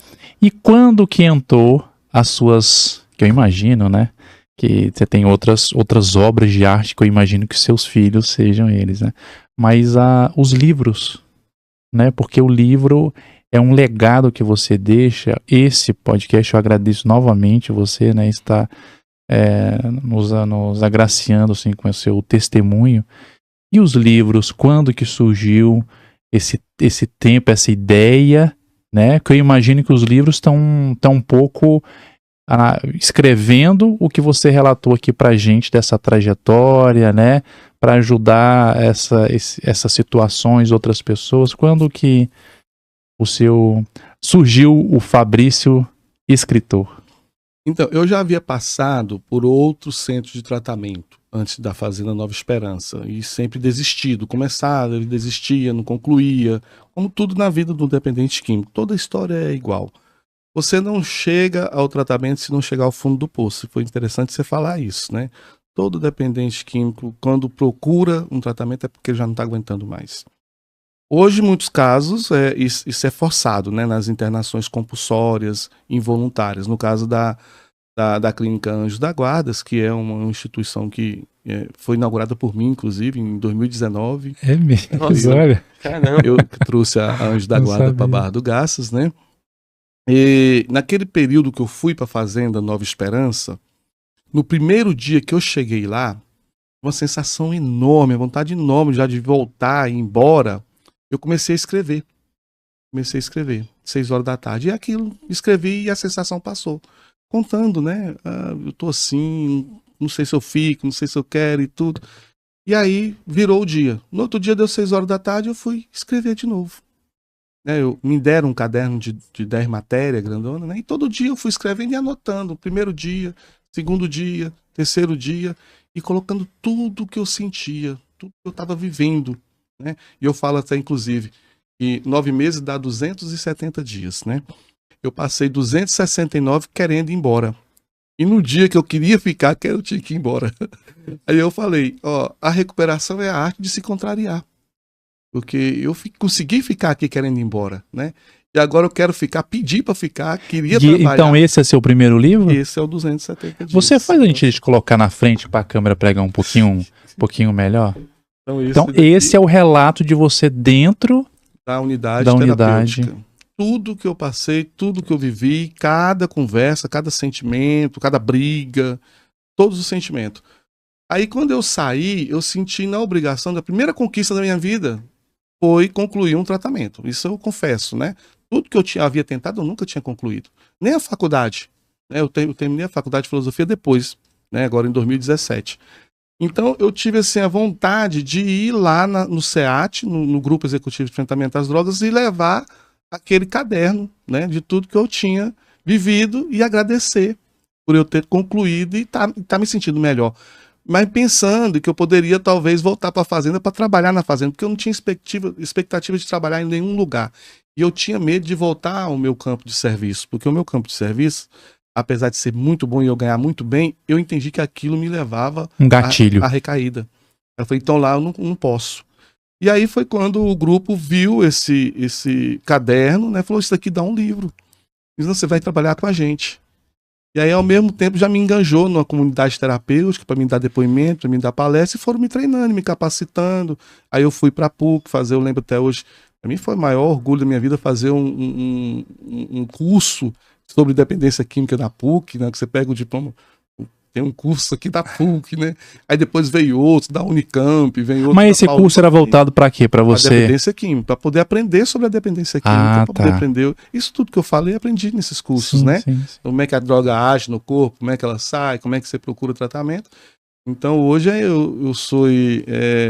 A: E quando que entrou as suas, que eu imagino, né? Que você tem outras obras de arte que eu imagino que seus filhos sejam eles, né? Mas os livros, né? Porque o livro é um legado que você deixa. Esse podcast, eu agradeço novamente você, né? Está nos agraciando assim, com o seu testemunho. E os livros, quando que surgiu esse tempo, essa ideia, né? Que eu imagino que os livros estão um pouco escrevendo o que você relatou aqui pra gente dessa trajetória, né? Para ajudar essas situações, outras pessoas. Quando que surgiu o Fabrício escritor?
C: Então, eu já havia passado por outros centros de tratamento antes da Fazenda Nova Esperança e sempre desistido. Começava, ele desistia, não concluía, como tudo na vida do dependente químico. Toda a história é igual. Você não chega ao tratamento se não chegar ao fundo do poço. Foi interessante você falar isso, né? Todo dependente químico, quando procura um tratamento, é porque ele já não está aguentando mais. Hoje, em muitos casos, isso é forçado, né? Nas internações compulsórias, involuntárias. No caso da Clínica Anjos da Guardas, que é uma instituição que foi inaugurada por mim, inclusive, em 2019.
A: É mesmo?
B: Nossa,
A: olha.
B: Caramba.
C: Eu trouxe a Anjos da Guarda para Barra do Garças, né? E naquele período que eu fui para a Fazenda Nova Esperança, no primeiro dia que eu cheguei lá, uma sensação enorme, vontade enorme já de voltar e ir embora, eu comecei a escrever. 6 horas da tarde. E aquilo, escrevi e a sensação passou. Contando, né? Eu tô assim, não sei se eu fico, não sei se eu quero e tudo. E aí virou o dia. No outro dia deu 6 horas da tarde, eu fui escrever de novo. Me deram um caderno de 10 matérias, grandona, né? E todo dia eu fui escrevendo e anotando. Primeiro dia, segundo dia, terceiro dia, e colocando tudo que eu sentia, tudo que eu estava vivendo, né? E eu falo até, inclusive, que 9 meses dá 270 dias, né? Eu passei 269 querendo ir embora. E no dia que eu queria ficar, eu tinha que ir embora. Aí eu falei, ó, a recuperação é a arte de se contrariar. Porque eu consegui ficar aqui querendo ir embora, né? E agora eu quero ficar, pedi para ficar, queria trabalhar.
A: Então esse é seu primeiro livro?
C: Esse é o 270 dias.
A: Você faz a gente colocar na frente para a câmera pegar um pouquinho melhor? Então esse é o relato de você dentro
C: da unidade
A: terapêutica.
C: Unidade. Tudo que eu passei, tudo que eu vivi, cada conversa, cada sentimento, cada briga, todos os sentimentos. Aí quando eu saí, eu senti na obrigação, da primeira conquista da minha vida foi concluir um tratamento. Isso eu confesso, né? Tudo que eu havia tentado, eu nunca tinha concluído. Nem a faculdade. Né? Eu terminei a faculdade de filosofia depois, né? Agora em 2017. Então eu tive assim, a vontade de ir lá no SEAT, no Grupo Executivo de Enfrentamento às Drogas, e levar aquele caderno, né, de tudo que eu tinha vivido e agradecer por eu ter concluído e tá me sentindo melhor. Mas pensando que eu poderia talvez voltar para a fazenda para trabalhar na fazenda, porque eu não tinha expectativa de trabalhar em nenhum lugar. E eu tinha medo de voltar ao meu campo de serviço, porque o meu campo de serviço, apesar de ser muito bom e eu ganhar muito bem, eu entendi que aquilo me levava
A: um gatilho.
C: A recaída. Eu falei, então lá eu não posso. E aí foi quando o grupo viu esse caderno, né? Falou, isso daqui dá um livro. Diz, você vai trabalhar com a gente. E aí, ao mesmo tempo, já me enganjou numa comunidade terapêutica para me dar depoimento, para me dar palestra, e foram me treinando, me capacitando. Aí eu fui para a PUC fazer, eu lembro até hoje, para mim foi o maior orgulho da minha vida fazer um curso sobre dependência química da PUC, né? Que você pega o diploma... Tem um curso aqui da PUC, né? Aí depois veio outro da Unicamp, veio outro.
A: Mas esse curso era voltado para quê? Para você?
C: A dependência química, para poder aprender sobre a dependência química, para poder aprender. Isso tudo que eu falei, eu aprendi nesses cursos, né? Sim. Como é que a droga age no corpo, como é que ela sai, como é que você procura tratamento. Então hoje eu sou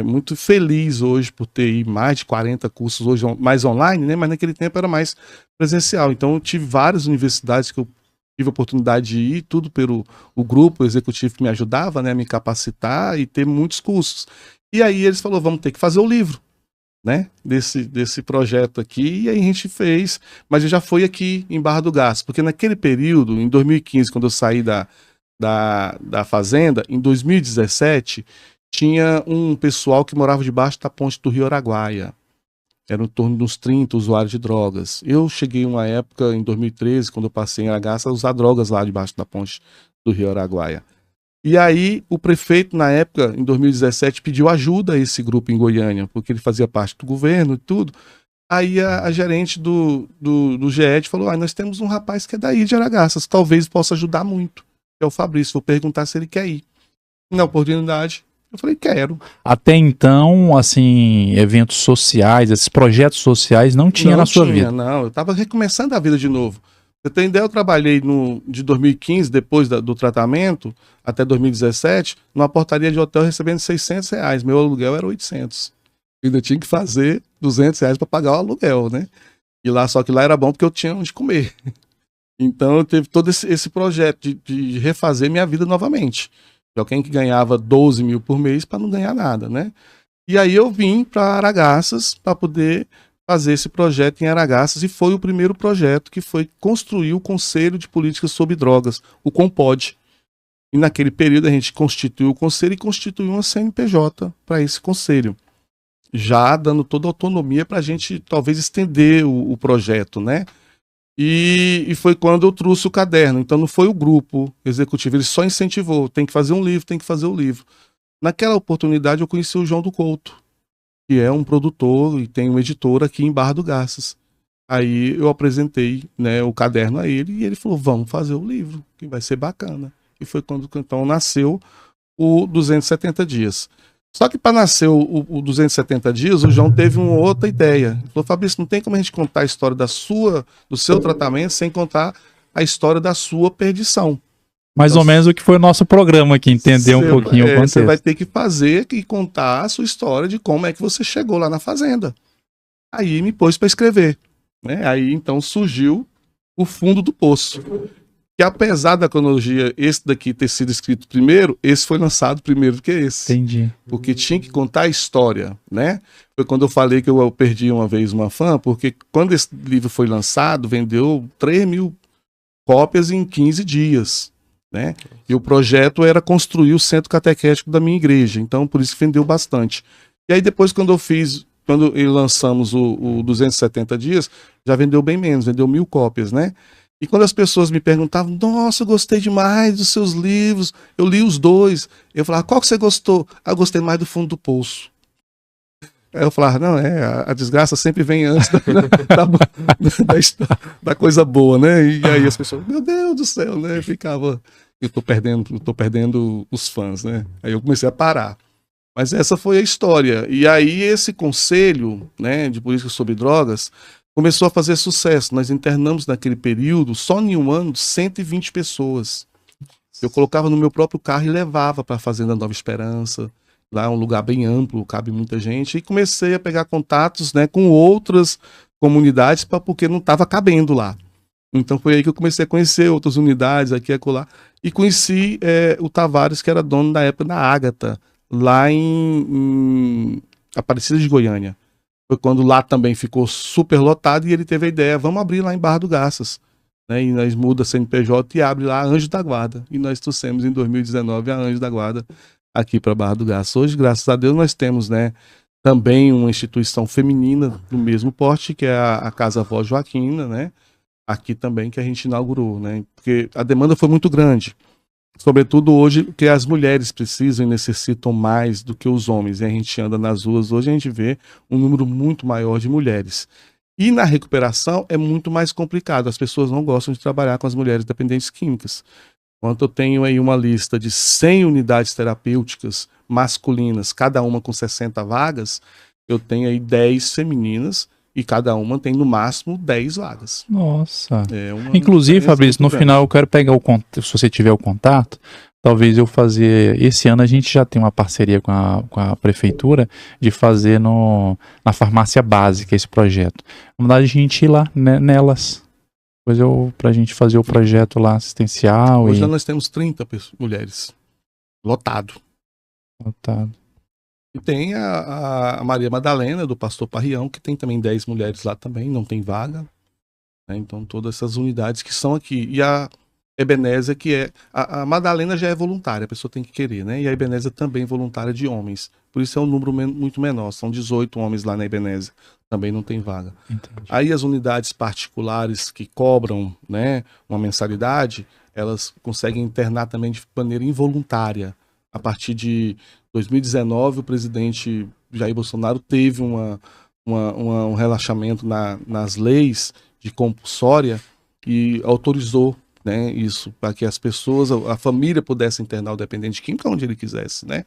C: muito feliz hoje por ter ido mais de 40 cursos, hoje mais online, né? Mas naquele tempo era mais presencial. Então eu tive várias universidades que eu tive a oportunidade de ir, tudo pelo o grupo executivo que me ajudava, né, a me capacitar e ter muitos cursos. E aí eles falaram, vamos ter que fazer o livro, né, desse projeto aqui, e aí a gente fez, mas eu já fui aqui em Barra do Garças, porque naquele período, em 2015, quando eu saí da fazenda, em 2017, tinha um pessoal que morava debaixo da ponte do Rio Araguaia. Era em torno de uns 30 usuários de drogas. Eu cheguei uma época, em 2013, quando eu passei em Aragaça, a usar drogas lá debaixo da ponte do Rio Araguaia. E aí, o prefeito, na época, em 2017, pediu ajuda a esse grupo em Goiânia, porque ele fazia parte do governo e tudo. Aí a gerente do GED falou, nós temos um rapaz que é daí de Aragaças, talvez possa ajudar muito. É o Fabrício, vou perguntar se ele quer ir. Na oportunidade, eu falei, quero.
A: Até então, assim, eventos sociais, esses projetos sociais não tinha na sua vida?
C: Não, eu estava recomeçando a vida de novo. Você tem ideia, eu trabalhei de 2015, depois do tratamento, até 2017, numa portaria de hotel recebendo R$600. Meu aluguel era 800. Eu ainda tinha que fazer R$200 para pagar o aluguel, né? E lá, só que lá era bom porque eu tinha onde comer. Então eu teve todo esse projeto de refazer minha vida novamente. De alguém que ganhava 12 mil por mês para não ganhar nada, né? E aí eu vim para Aragaças para poder fazer esse projeto em Aragaças, e foi o primeiro projeto que foi construir o Conselho de Políticas sobre Drogas, o CONPOD. E naquele período a gente constituiu o conselho e constituiu uma CNPJ para esse conselho, já dando toda a autonomia para a gente talvez estender o projeto, né? E foi quando eu trouxe o caderno. Então não foi o grupo executivo, ele só incentivou, tem que fazer um livro, tem que fazer o livro. Naquela oportunidade eu conheci o João do Couto, que é um produtor e tem um editor aqui em Barra do Garças. Aí eu apresentei, né, o caderno a ele e ele falou, vamos fazer o livro, que vai ser bacana. E foi quando então nasceu o 270 dias. Só que para nascer o 270 dias, o João teve uma outra ideia. Ele falou, Fabrício, não tem como a gente contar a história do seu tratamento sem contar a história da sua perdição.
A: Mais ou menos o que foi o nosso programa aqui, entender um pouquinho o contexto.
C: Você vai ter que fazer e contar a sua história de como é que você chegou lá na fazenda. Aí me pôs para escrever, né? Aí então surgiu o Fundo do Poço, que apesar da cronologia, esse daqui ter sido escrito primeiro, esse foi lançado primeiro do que esse.
A: Entendi.
C: Porque tinha que contar a história, né? Foi quando eu falei que eu perdi uma vez uma fã, porque quando esse livro foi lançado, vendeu 3.000 cópias em 15 dias, né? E o projeto era construir o centro catequético da minha igreja, então por isso que vendeu bastante. E aí depois quando lançamos o 270 dias, já vendeu bem menos, vendeu 1.000 cópias, né? E quando as pessoas me perguntavam, nossa, eu gostei demais dos seus livros, eu li os dois. Eu falava, qual que você gostou? Ah, eu gostei mais do Fundo do Poço. Aí eu falava, não, a desgraça sempre vem antes da coisa boa, né? E aí as pessoas, meu Deus do céu, né? Ficava, eu tô perdendo os fãs, né? Aí eu comecei a parar. Mas essa foi a história. E aí esse conselho, né, de política sobre drogas, começou a fazer sucesso. Nós internamos naquele período, só em um ano, 120 pessoas. Eu colocava no meu próprio carro e levava para a Fazenda Nova Esperança. Lá é um lugar bem amplo, cabe muita gente. E comecei a pegar contatos, né, com outras comunidades, porque não estava cabendo lá. Então foi aí que eu comecei a conhecer outras unidades aqui e acolá. E conheci o Tavares, que era dono da época da Ágata, lá em Aparecida de Goiânia. Foi quando lá também ficou super lotado e ele teve a ideia, vamos abrir lá em Barra do Garças. Né? E nós muda CNPJ e abre lá Anjo da Guarda. E nós trouxemos em 2019 a Anjo da Guarda aqui para Barra do Garças. Hoje, graças a Deus, nós temos, né, também uma instituição feminina do mesmo porte, que é a Casa Vó Joaquina, né? Aqui também que a gente inaugurou, né? Porque a demanda foi muito grande. Sobretudo hoje, que as mulheres precisam e necessitam mais do que os homens. E a gente anda nas ruas, hoje a gente vê um número muito maior de mulheres. E na recuperação é muito mais complicado. As pessoas não gostam de trabalhar com as mulheres dependentes químicas. Enquanto eu tenho aí uma lista de 100 unidades terapêuticas masculinas, cada uma com 60 vagas, eu tenho aí 10 femininas e cada uma tem no máximo 10 vagas.
A: Nossa. Inclusive, Fabrício, no final eu quero pegar o contato, se você tiver o contato, talvez eu fazer, esse ano a gente já tem uma parceria com a prefeitura de fazer na farmácia básica esse projeto. Vamos dar a gente ir lá, né, nelas. Depois pra gente fazer o projeto lá assistencial.
C: Hoje nós temos 30 mulheres. Lotado. E tem a Maria Madalena, do Pastor Parrião, que tem também 10 mulheres lá também, não tem vaga. Né? Então, todas essas unidades que são aqui. E a Ebenezer, que é... A Madalena já é voluntária, a pessoa tem que querer, né? E a Ebenezer também voluntária de homens. Por isso é um número muito menor. São 18 homens lá na Ebenezer. Também não tem vaga. Entendi. Aí as unidades particulares que cobram, né, uma mensalidade, elas conseguem internar também de maneira involuntária. A partir de 2019, o presidente Jair Bolsonaro teve um relaxamento nas leis de compulsória e autorizou, né, isso, para que as pessoas, a família pudesse internar o dependente químico onde ele quisesse, né?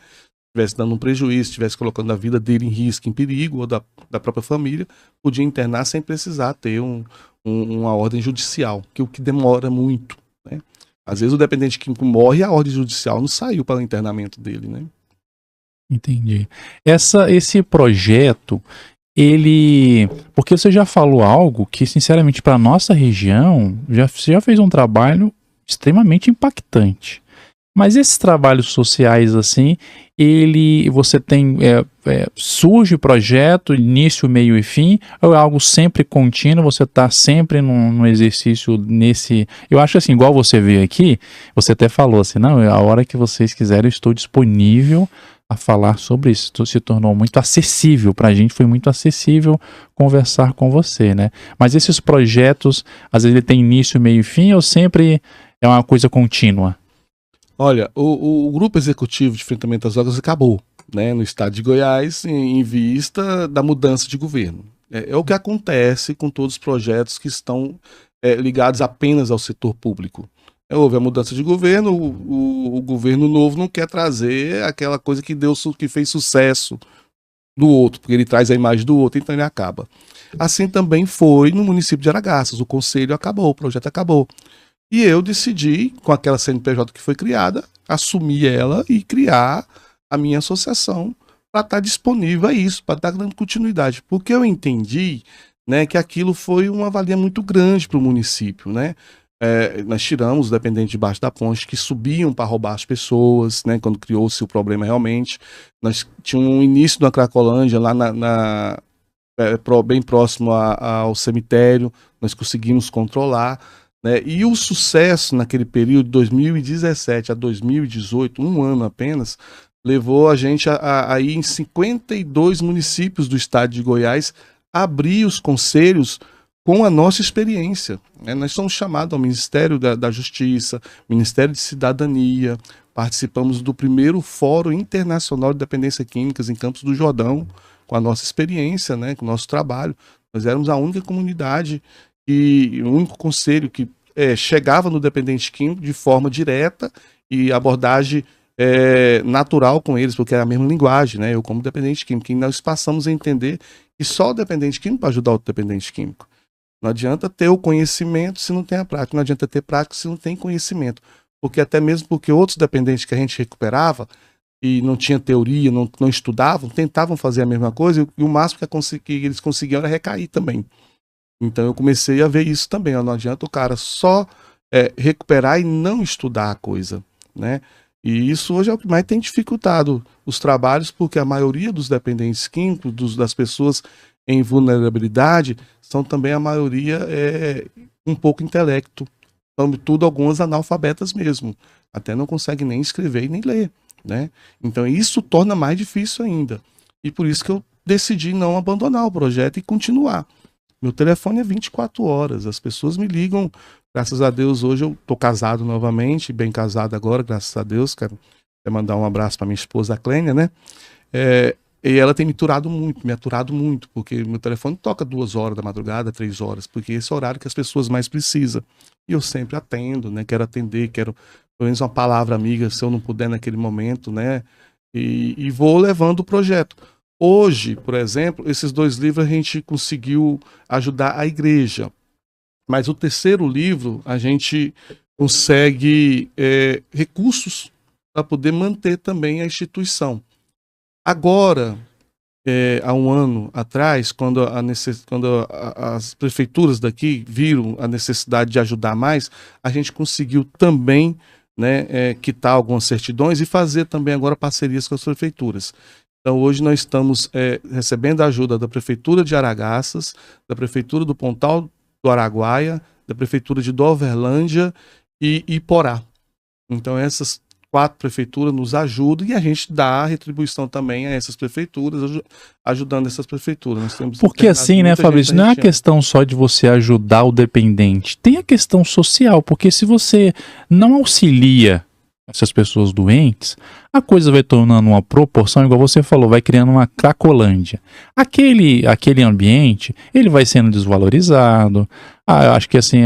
C: Estivesse dando um prejuízo, estivesse colocando a vida dele em risco, em perigo, ou da própria família, podia internar sem precisar ter uma ordem judicial, que é o que demora muito, né? Às vezes o dependente químico morre e a ordem judicial não saiu para o internamento dele, né?
A: Entendi. Esse projeto, porque você já falou algo que, sinceramente, para nossa região, você já fez um trabalho extremamente impactante. Mas esses trabalhos sociais, assim, você tem, surge o projeto, início, meio e fim, ou é algo sempre contínuo, você está sempre no exercício nesse... Eu acho assim, igual você veio aqui, você até falou assim, não, a hora que vocês quiserem eu estou disponível a falar sobre isso. Isso se tornou muito acessível para a gente, foi muito acessível conversar com você, né? Mas esses projetos, às vezes ele tem início, meio e fim, ou sempre é uma coisa contínua?
C: Olha, o grupo executivo de enfrentamento às drogas acabou, né, no estado de Goiás, em vista da mudança de governo. É o que acontece com todos os projetos que estão ligados apenas ao setor público. Houve a mudança de governo, o governo novo não quer trazer aquela coisa que fez sucesso do outro, porque ele traz a imagem do outro, então ele acaba. Assim também foi no município de Aragarças, o conselho acabou, o projeto acabou. E eu decidi, com aquela CNPJ que foi criada, assumir ela e criar a minha associação para estar disponível a isso, para estar dando continuidade. Porque eu entendi, né, que aquilo foi uma valia muito grande para o município, né? nós tiramos os dependentes debaixo da ponte que subiam para roubar as pessoas, né, quando criou-se o problema realmente. Nós tínhamos um início da Cracolândia lá bem próximo ao cemitério, nós conseguimos controlar, né, e o sucesso naquele período de 2017 a 2018, um ano apenas, levou a gente a ir em 52 municípios do estado de Goiás, abrir os conselhos com a nossa experiência. Nós somos chamados ao Ministério da Justiça, Ministério de Cidadania, participamos do primeiro Fórum Internacional de Dependência Químicas em Campos do Jordão, com a nossa experiência, né, com o nosso trabalho. Nós éramos a única comunidade e o único conselho que chegava no dependente químico de forma direta e abordagem natural com eles, porque era a mesma linguagem, né? Eu como dependente químico, e nós passamos a entender que só o dependente químico para ajudar o dependente químico. Não adianta ter o conhecimento se não tem a prática, não adianta ter prática se não tem conhecimento, porque até mesmo porque outros dependentes que a gente recuperava e não tinha teoria, não estudavam, tentavam fazer a mesma coisa e o máximo que eles conseguiam era recair também. Então eu comecei a ver isso também, não adianta o cara só recuperar e não estudar a coisa, né? E isso hoje é o que mais tem dificultado os trabalhos, porque a maioria dos dependentes químicos, das pessoas em vulnerabilidade, são também a maioria um pouco intelecto. Sobretudo algumas analfabetas mesmo. Até não conseguem nem escrever e nem ler, né? Então isso torna mais difícil ainda. E por isso que eu decidi não abandonar o projeto e continuar. Meu telefone é 24 horas, as pessoas me ligam. Graças a Deus, hoje eu tô casado novamente, bem casado agora, graças a Deus. Quero mandar um abraço para minha esposa, a Clênia, né? E ela tem me aturado muito, porque meu telefone toca 2 horas da madrugada, 3 horas, porque esse é o horário que as pessoas mais precisam. E eu sempre atendo, né? Quero atender, quero pelo menos uma palavra amiga, se eu não puder naquele momento, né? E vou levando o projeto. Hoje, por exemplo, esses 2 livros a gente conseguiu ajudar a igreja. Mas o 3º livro, a gente consegue recursos para poder manter também a instituição. Agora, há um ano atrás, quando as prefeituras daqui viram a necessidade de ajudar mais, a gente conseguiu também, né, quitar algumas certidões e fazer também agora parcerias com as prefeituras. Então hoje nós estamos recebendo a ajuda da Prefeitura de Araçás, da Prefeitura do Pontal do Araguaia, da Prefeitura de Doverlândia e Iporá. Então essas 4 prefeituras nos ajudam e a gente dá retribuição também a essas prefeituras, ajudando essas prefeituras. Nós temos
A: porque assim, né, Fabrício, não é a questão só de você ajudar o dependente, tem a questão social, porque se você não auxilia essas pessoas doentes, a coisa vai tornando uma proporção, igual você falou, vai criando uma cracolândia. Aquele ambiente, ele vai sendo desvalorizado. Acho que assim,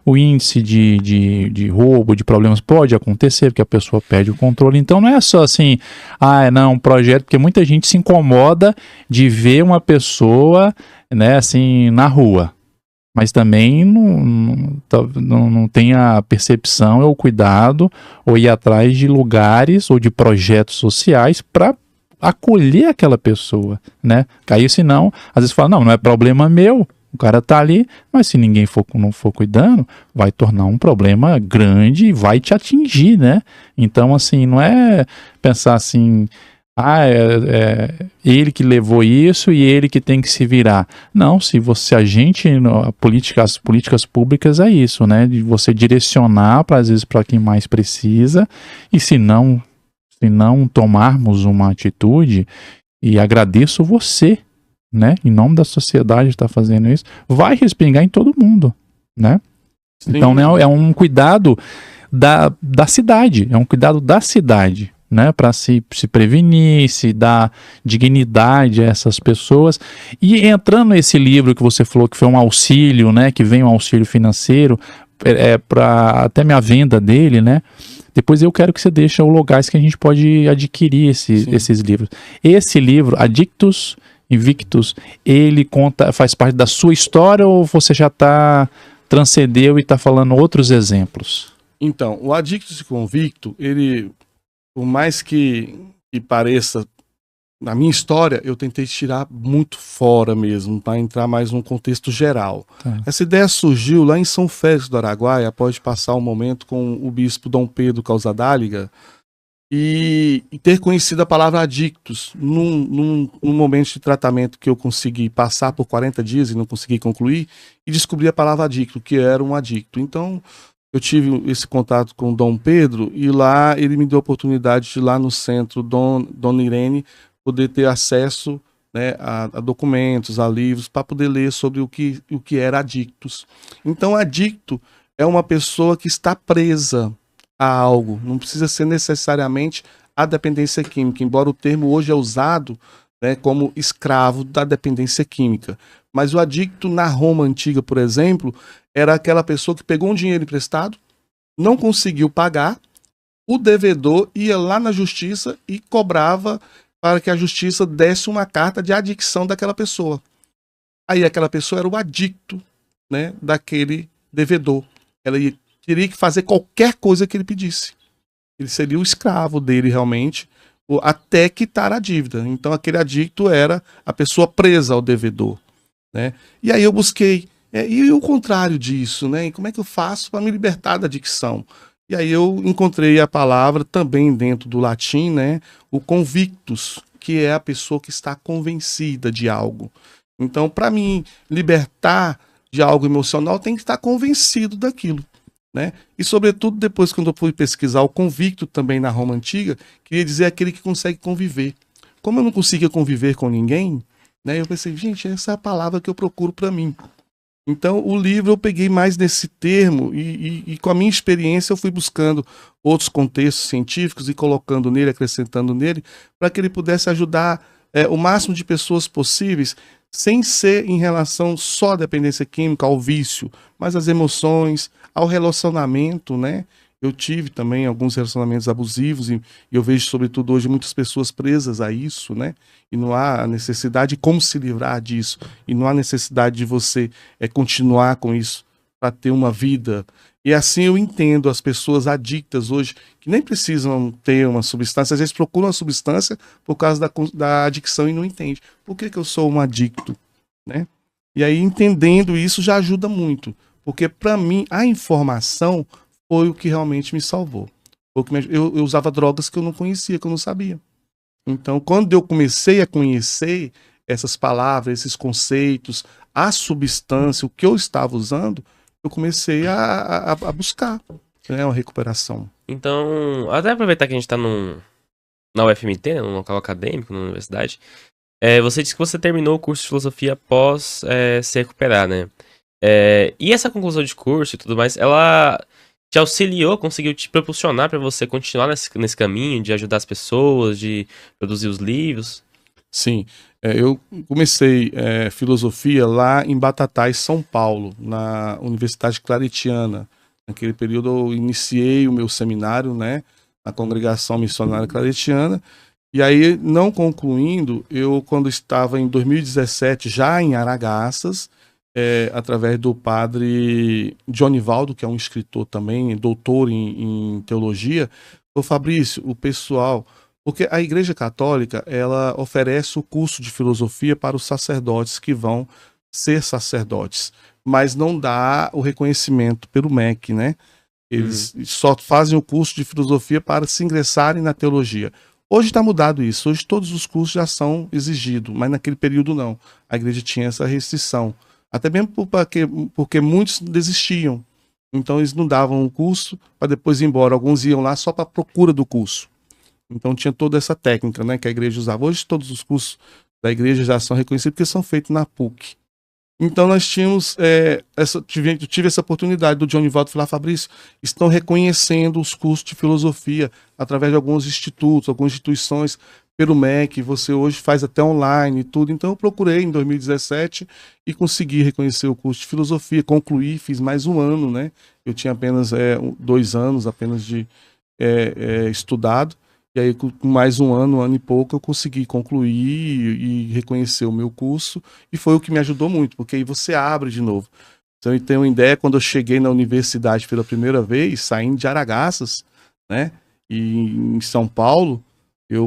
A: o índice de roubo, de problemas pode acontecer, porque a pessoa perde o controle. Então não é só assim, um projeto, porque muita gente se incomoda de ver uma pessoa, né, assim, na rua. Mas também não tem a percepção ou o cuidado ou ir atrás de lugares ou de projetos sociais para acolher aquela pessoa, né? Aí senão, às vezes fala, não é problema meu, o cara tá ali, mas se ninguém não for cuidando, vai tornar um problema grande e vai te atingir, né? Então, assim, não é pensar assim... ele que levou isso e ele que tem que se virar. Não, as políticas públicas é isso, né? De você direcionar, às vezes, para quem mais precisa, e se não tomarmos uma atitude, e agradeço você, né? Em nome da sociedade estar fazendo isso, vai respingar em todo mundo, né? Sim. Então, né, é um cuidado da cidade, é um cuidado da cidade, né, para se prevenir, se dar dignidade a essas pessoas. E entrando nesse livro que você falou que foi um auxílio, né, que vem um auxílio financeiro para até minha venda dele, né? Depois eu quero que você deixe os lugares que a gente pode adquirir esses livros. Esse livro, Adictus Invictus, ele faz parte da sua história ou você já transcendeu e está falando outros exemplos?
C: Então, o Adictus Convicto, ele, por mais que pareça na minha história, eu tentei tirar muito fora mesmo, para entrar mais num contexto geral.
A: Tá.
C: Essa ideia surgiu lá em São Félix do Araguaia, após passar um momento com o bispo Dom Pedro Causadáliga, e ter conhecido a palavra adictos num momento de tratamento que eu consegui passar por 40 dias e não consegui concluir, e descobri a palavra adicto, que era um adicto. Então, eu tive esse contato com o Dom Pedro, e lá ele me deu a oportunidade de ir lá no centro Dona Irene poder ter acesso, né, a documentos, a livros, para poder ler sobre o que era adictos. Então, adicto é uma pessoa que está presa a algo, não precisa ser necessariamente a dependência química, embora o termo hoje é usado, né, como escravo da dependência química. Mas o adicto na Roma antiga, por exemplo, era aquela pessoa que pegou um dinheiro emprestado, não conseguiu pagar, o devedor ia lá na justiça e cobrava para que a justiça desse uma carta de adicção daquela pessoa. Aí aquela pessoa era o adicto, né, daquele devedor. Ela teria que fazer qualquer coisa que ele pedisse. Ele seria o escravo dele realmente, até quitar a dívida. Então aquele adicto era a pessoa presa ao devedor, né? E aí eu busquei, e o contrário disso, né? E como é que eu faço para me libertar da adicção? E aí eu encontrei a palavra também dentro do latim, né? O convictus, que é a pessoa que está convencida de algo. Então, para mim libertar de algo emocional, tem que estar convencido daquilo, né? E sobretudo depois, quando eu fui pesquisar o convicto também na Roma Antiga, queria dizer aquele que consegue conviver. Como eu não conseguia conviver com ninguém, né? Eu pensei, gente, essa é a palavra que eu procuro para mim. Então, o livro eu peguei mais nesse termo e com a minha experiência eu fui buscando outros contextos científicos e colocando nele, acrescentando nele, para que ele pudesse ajudar o máximo de pessoas possíveis, sem ser em relação só à dependência química, ao vício, mas às emoções, ao relacionamento, né? Eu tive também alguns relacionamentos abusivos e eu vejo, sobretudo hoje, muitas pessoas presas a isso, né? E não há necessidade de como se livrar disso. E não há necessidade de você continuar com isso para ter uma vida. E assim eu entendo as pessoas adictas hoje, que nem precisam ter uma substância, às vezes procuram uma substância por causa da adicção e não entendem. Por que eu sou um adicto, né? E aí, entendendo isso, já ajuda muito. Porque, para mim, a informação foi o que realmente me salvou. Eu usava drogas que eu não conhecia, que eu não sabia. Então, quando eu comecei a conhecer essas palavras, esses conceitos, a substância, o que eu estava usando, eu comecei a buscar, né, uma recuperação.
B: Então, até aproveitar que a gente está na UFMT, né, num local acadêmico, na universidade, você disse que você terminou o curso de filosofia após se recuperar, né? E essa conclusão de curso e tudo mais, ela te auxiliou, conseguiu te propulsionar para você continuar nesse caminho de ajudar as pessoas, de produzir os livros?
C: Sim, eu comecei filosofia lá em Batatais, São Paulo, na Universidade Claretiana. Naquele período eu iniciei o meu seminário, né, na Congregação Missionária Claretiana, e aí, não concluindo, eu, quando estava em 2017, já em Araçás, através do padre Dionivaldo, que é um escritor também, doutor em teologia, falou, Fabrício, o pessoal... Porque a Igreja Católica, ela oferece o curso de filosofia para os sacerdotes que vão ser sacerdotes, mas não dá o reconhecimento pelo MEC, né? Eles só fazem o curso de filosofia para se ingressarem na teologia. Hoje está mudado isso, hoje todos os cursos já são exigidos, mas naquele período não. A igreja tinha essa restrição. Até mesmo porque muitos desistiam. Então eles não davam o curso para depois ir embora. Alguns iam lá só para a procura do curso. Então tinha toda essa técnica, né, que a igreja usava. Hoje todos os cursos da igreja já são reconhecidos porque são feitos na PUC. Então nós tínhamos, eu tive essa oportunidade do Dionivaldo falar, Fabrício, estão reconhecendo os cursos de filosofia através de alguns institutos, algumas instituições pelo MEC, você hoje faz até online e tudo. Então eu procurei em 2017 e consegui reconhecer o curso de filosofia, concluí, fiz mais um ano, né? Eu tinha apenas 2 anos apenas de estudado. E aí, com mais um ano e pouco, eu consegui concluir e reconhecer o meu curso. E foi o que me ajudou muito, porque aí você abre de novo. Então, eu tenho uma ideia, quando eu cheguei na universidade pela primeira vez, saindo de Araçás, né, e em São Paulo,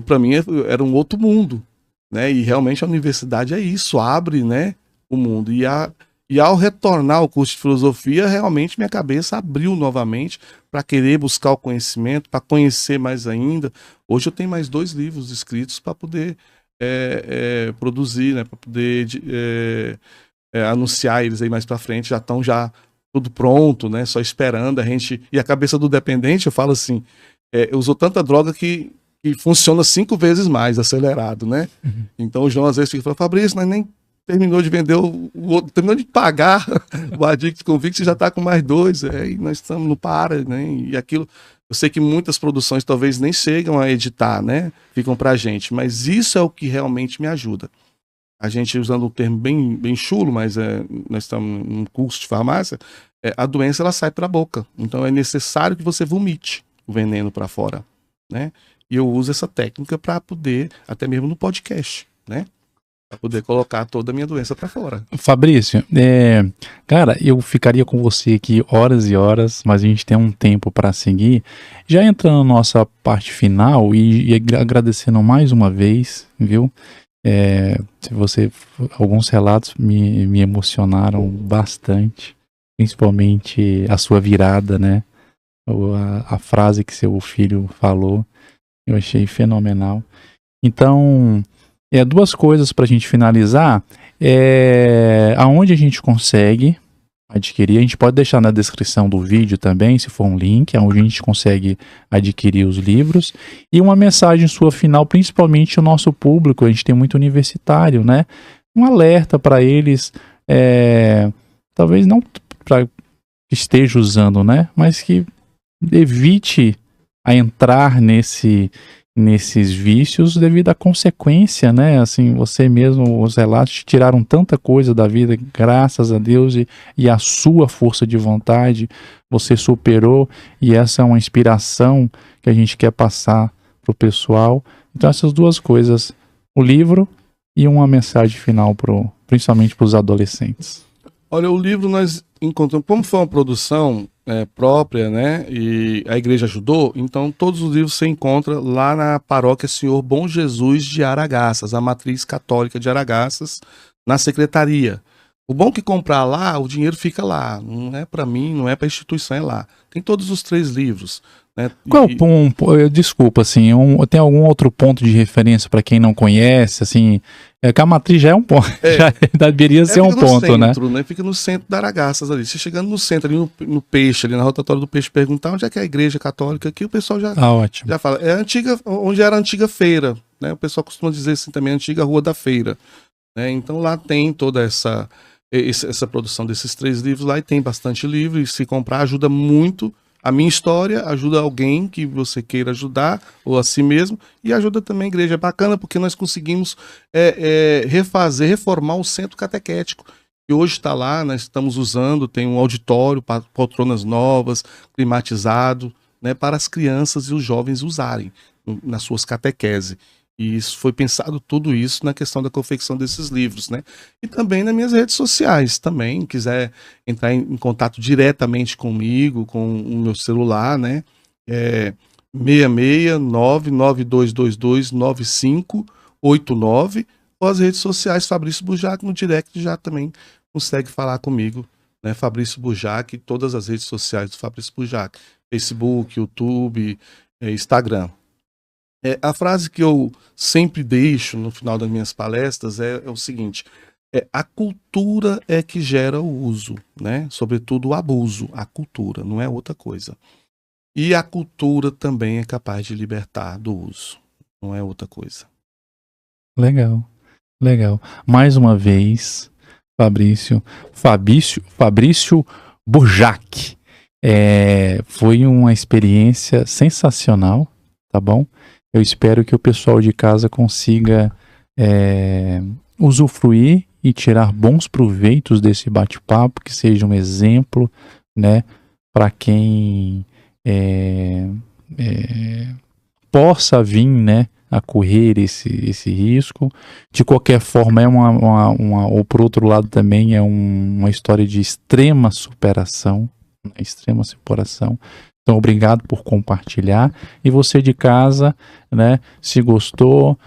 C: para mim era um outro mundo. né? E realmente a universidade é isso, abre, né, o mundo. E ao retornar ao curso de filosofia, realmente minha cabeça abriu novamente para querer buscar o conhecimento, para conhecer mais ainda. Hoje eu tenho mais 2 livros escritos para poder produzir, né, para poder anunciar eles aí mais para frente. Já estão tudo pronto, né, só esperando a gente. E a cabeça do dependente, eu falo assim, usou tanta droga que funciona 5 vezes mais acelerado, né?
A: Uhum.
C: Então o João às vezes fica falando, Fabrício, nós nem terminou de vender o outro, terminou de pagar o Addict Convict, você já está com mais 2, e nós estamos no para, né? E aquilo, eu sei que muitas produções talvez nem chegam a editar, né? Ficam pra gente, mas isso é o que realmente me ajuda. A gente, usando um termo bem chulo, mas nós estamos num curso de farmácia, a doença ela sai pela boca, então é necessário que você vomite o veneno para fora, né? E eu uso essa técnica para poder, até mesmo no podcast, né? Para poder colocar toda a minha doença para fora.
A: Fabrício, cara, eu ficaria com você aqui horas e horas, mas a gente tem um tempo para seguir. Já entrando na nossa parte final e agradecendo mais uma vez, viu? Alguns relatos me emocionaram bastante, principalmente a sua virada, né? A frase que seu filho falou, eu achei fenomenal. Então, 2 coisas para a gente finalizar. Aonde a gente consegue adquirir, a gente pode deixar na descrição do vídeo também, se for um link, aonde a gente consegue adquirir os livros. E uma mensagem sua final, principalmente o nosso público, a gente tem muito universitário, né? Um alerta para eles, talvez não para que esteja usando, né? Mas que evite a entrar nesses vícios devido à consequência, né? Assim, você mesmo, os relatos te tiraram tanta coisa da vida, graças a Deus, e a sua força de vontade, você superou, e essa é uma inspiração que a gente quer passar pro pessoal. Então essas 2 coisas, o livro e uma mensagem final principalmente para os adolescentes.
C: Olha, o livro nós encontramos, como foi uma produção própria, né, e a igreja ajudou, então todos os livros você encontra lá na paróquia Senhor Bom Jesus de Aragaças, a matriz católica de Aragaças, na secretaria. O bom que comprar lá, o dinheiro fica lá, não é para mim, não é para a instituição, é lá. Tem todos os 3 livros. Né?
A: Qual o ponto? Desculpa, assim, tem algum outro ponto de referência para quem não conhece, assim, que a matriz já é um ponto, já deveria ser um ponto,
C: né? Fica no centro da Aragaças ali. Você chegando no centro, ali no Peixe, ali na rotatória do Peixe, perguntar onde é que é a igreja católica aqui, o pessoal já fala. É a antiga, onde era a antiga feira, né? O pessoal costuma dizer assim também, a antiga Rua da Feira. Né? Então lá tem toda essa produção desses 3 livros lá, e tem bastante livro, e se comprar ajuda muito a minha história, ajuda alguém que você queira ajudar, ou a si mesmo, e ajuda também a igreja. É bacana porque nós conseguimos reformar o centro catequético, que hoje está lá, nós estamos usando, tem um auditório, poltronas novas, climatizado, né, para as crianças e os jovens usarem nas suas catequeses. E isso foi pensado, tudo isso, na questão da confecção desses livros, né? E também nas minhas redes sociais, também, quiser entrar em contato diretamente comigo, com o meu celular, né? 66992229589, ou as redes sociais Fabrício Burjac, no direct já também consegue falar comigo, né? Fabrício Burjac, todas as redes sociais do Fabrício Burjac, Facebook, YouTube, Instagram. A frase que eu sempre deixo no final das minhas palestras é o seguinte: a cultura é que gera o uso, né? Sobretudo o abuso, a cultura, não é outra coisa. E a cultura também é capaz de libertar do uso, não é outra coisa.
A: Legal. Mais uma vez, Fabrício Burjac. Foi uma experiência sensacional, tá bom? Eu espero que o pessoal de casa consiga usufruir e tirar bons proveitos desse bate-papo, que seja um exemplo, né, para quem possa vir, né, a correr esse risco. De qualquer forma, ou por outro lado também é uma história de extrema superação, Então, obrigado por compartilhar. E você de casa, né, se gostou,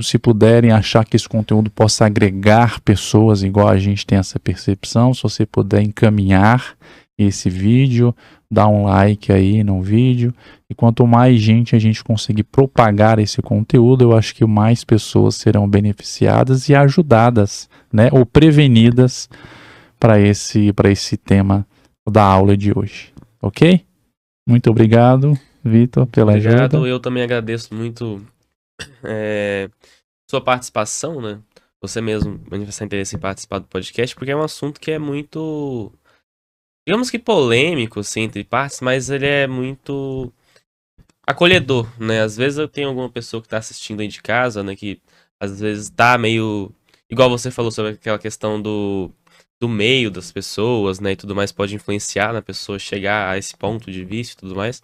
A: se puderem achar que esse conteúdo possa agregar pessoas igual a gente tem essa percepção, se você puder encaminhar esse vídeo, dar um like aí no vídeo, e quanto mais gente a gente conseguir propagar esse conteúdo, eu acho que mais pessoas serão beneficiadas e ajudadas, né, ou prevenidas para esse tema da aula de hoje, ok? Muito obrigado, Vitor, pela ajuda.
B: Eu também agradeço muito sua participação, né? Você mesmo manifestar interesse em participar do podcast, porque é um assunto que é muito, digamos que polêmico, assim, entre partes, mas ele é muito acolhedor, né? Às vezes eu tenho alguma pessoa que tá assistindo aí de casa, né, que às vezes tá meio, igual você falou sobre aquela questão do meio das pessoas, né, e tudo mais, pode influenciar na pessoa chegar a esse ponto de vício e tudo mais.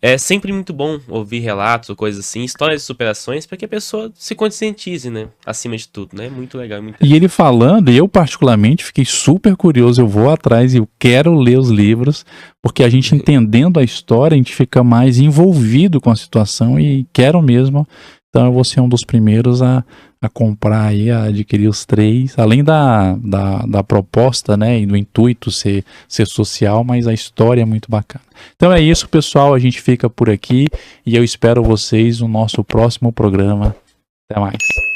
B: É sempre muito bom ouvir relatos ou coisas assim, histórias de superações, para que a pessoa se conscientize, né, acima de tudo, né, muito legal.
A: E ele falando, eu particularmente fiquei super curioso, eu vou atrás e eu quero ler os livros, porque a gente entendendo a história, a gente fica mais envolvido com a situação e quero mesmo. Então eu vou ser um dos primeiros a comprar aí, a adquirir os 3, além da proposta, né, e do intuito ser social, mas a história é muito bacana. Então é isso, pessoal, a gente fica por aqui e eu espero vocês no nosso próximo programa. Até mais.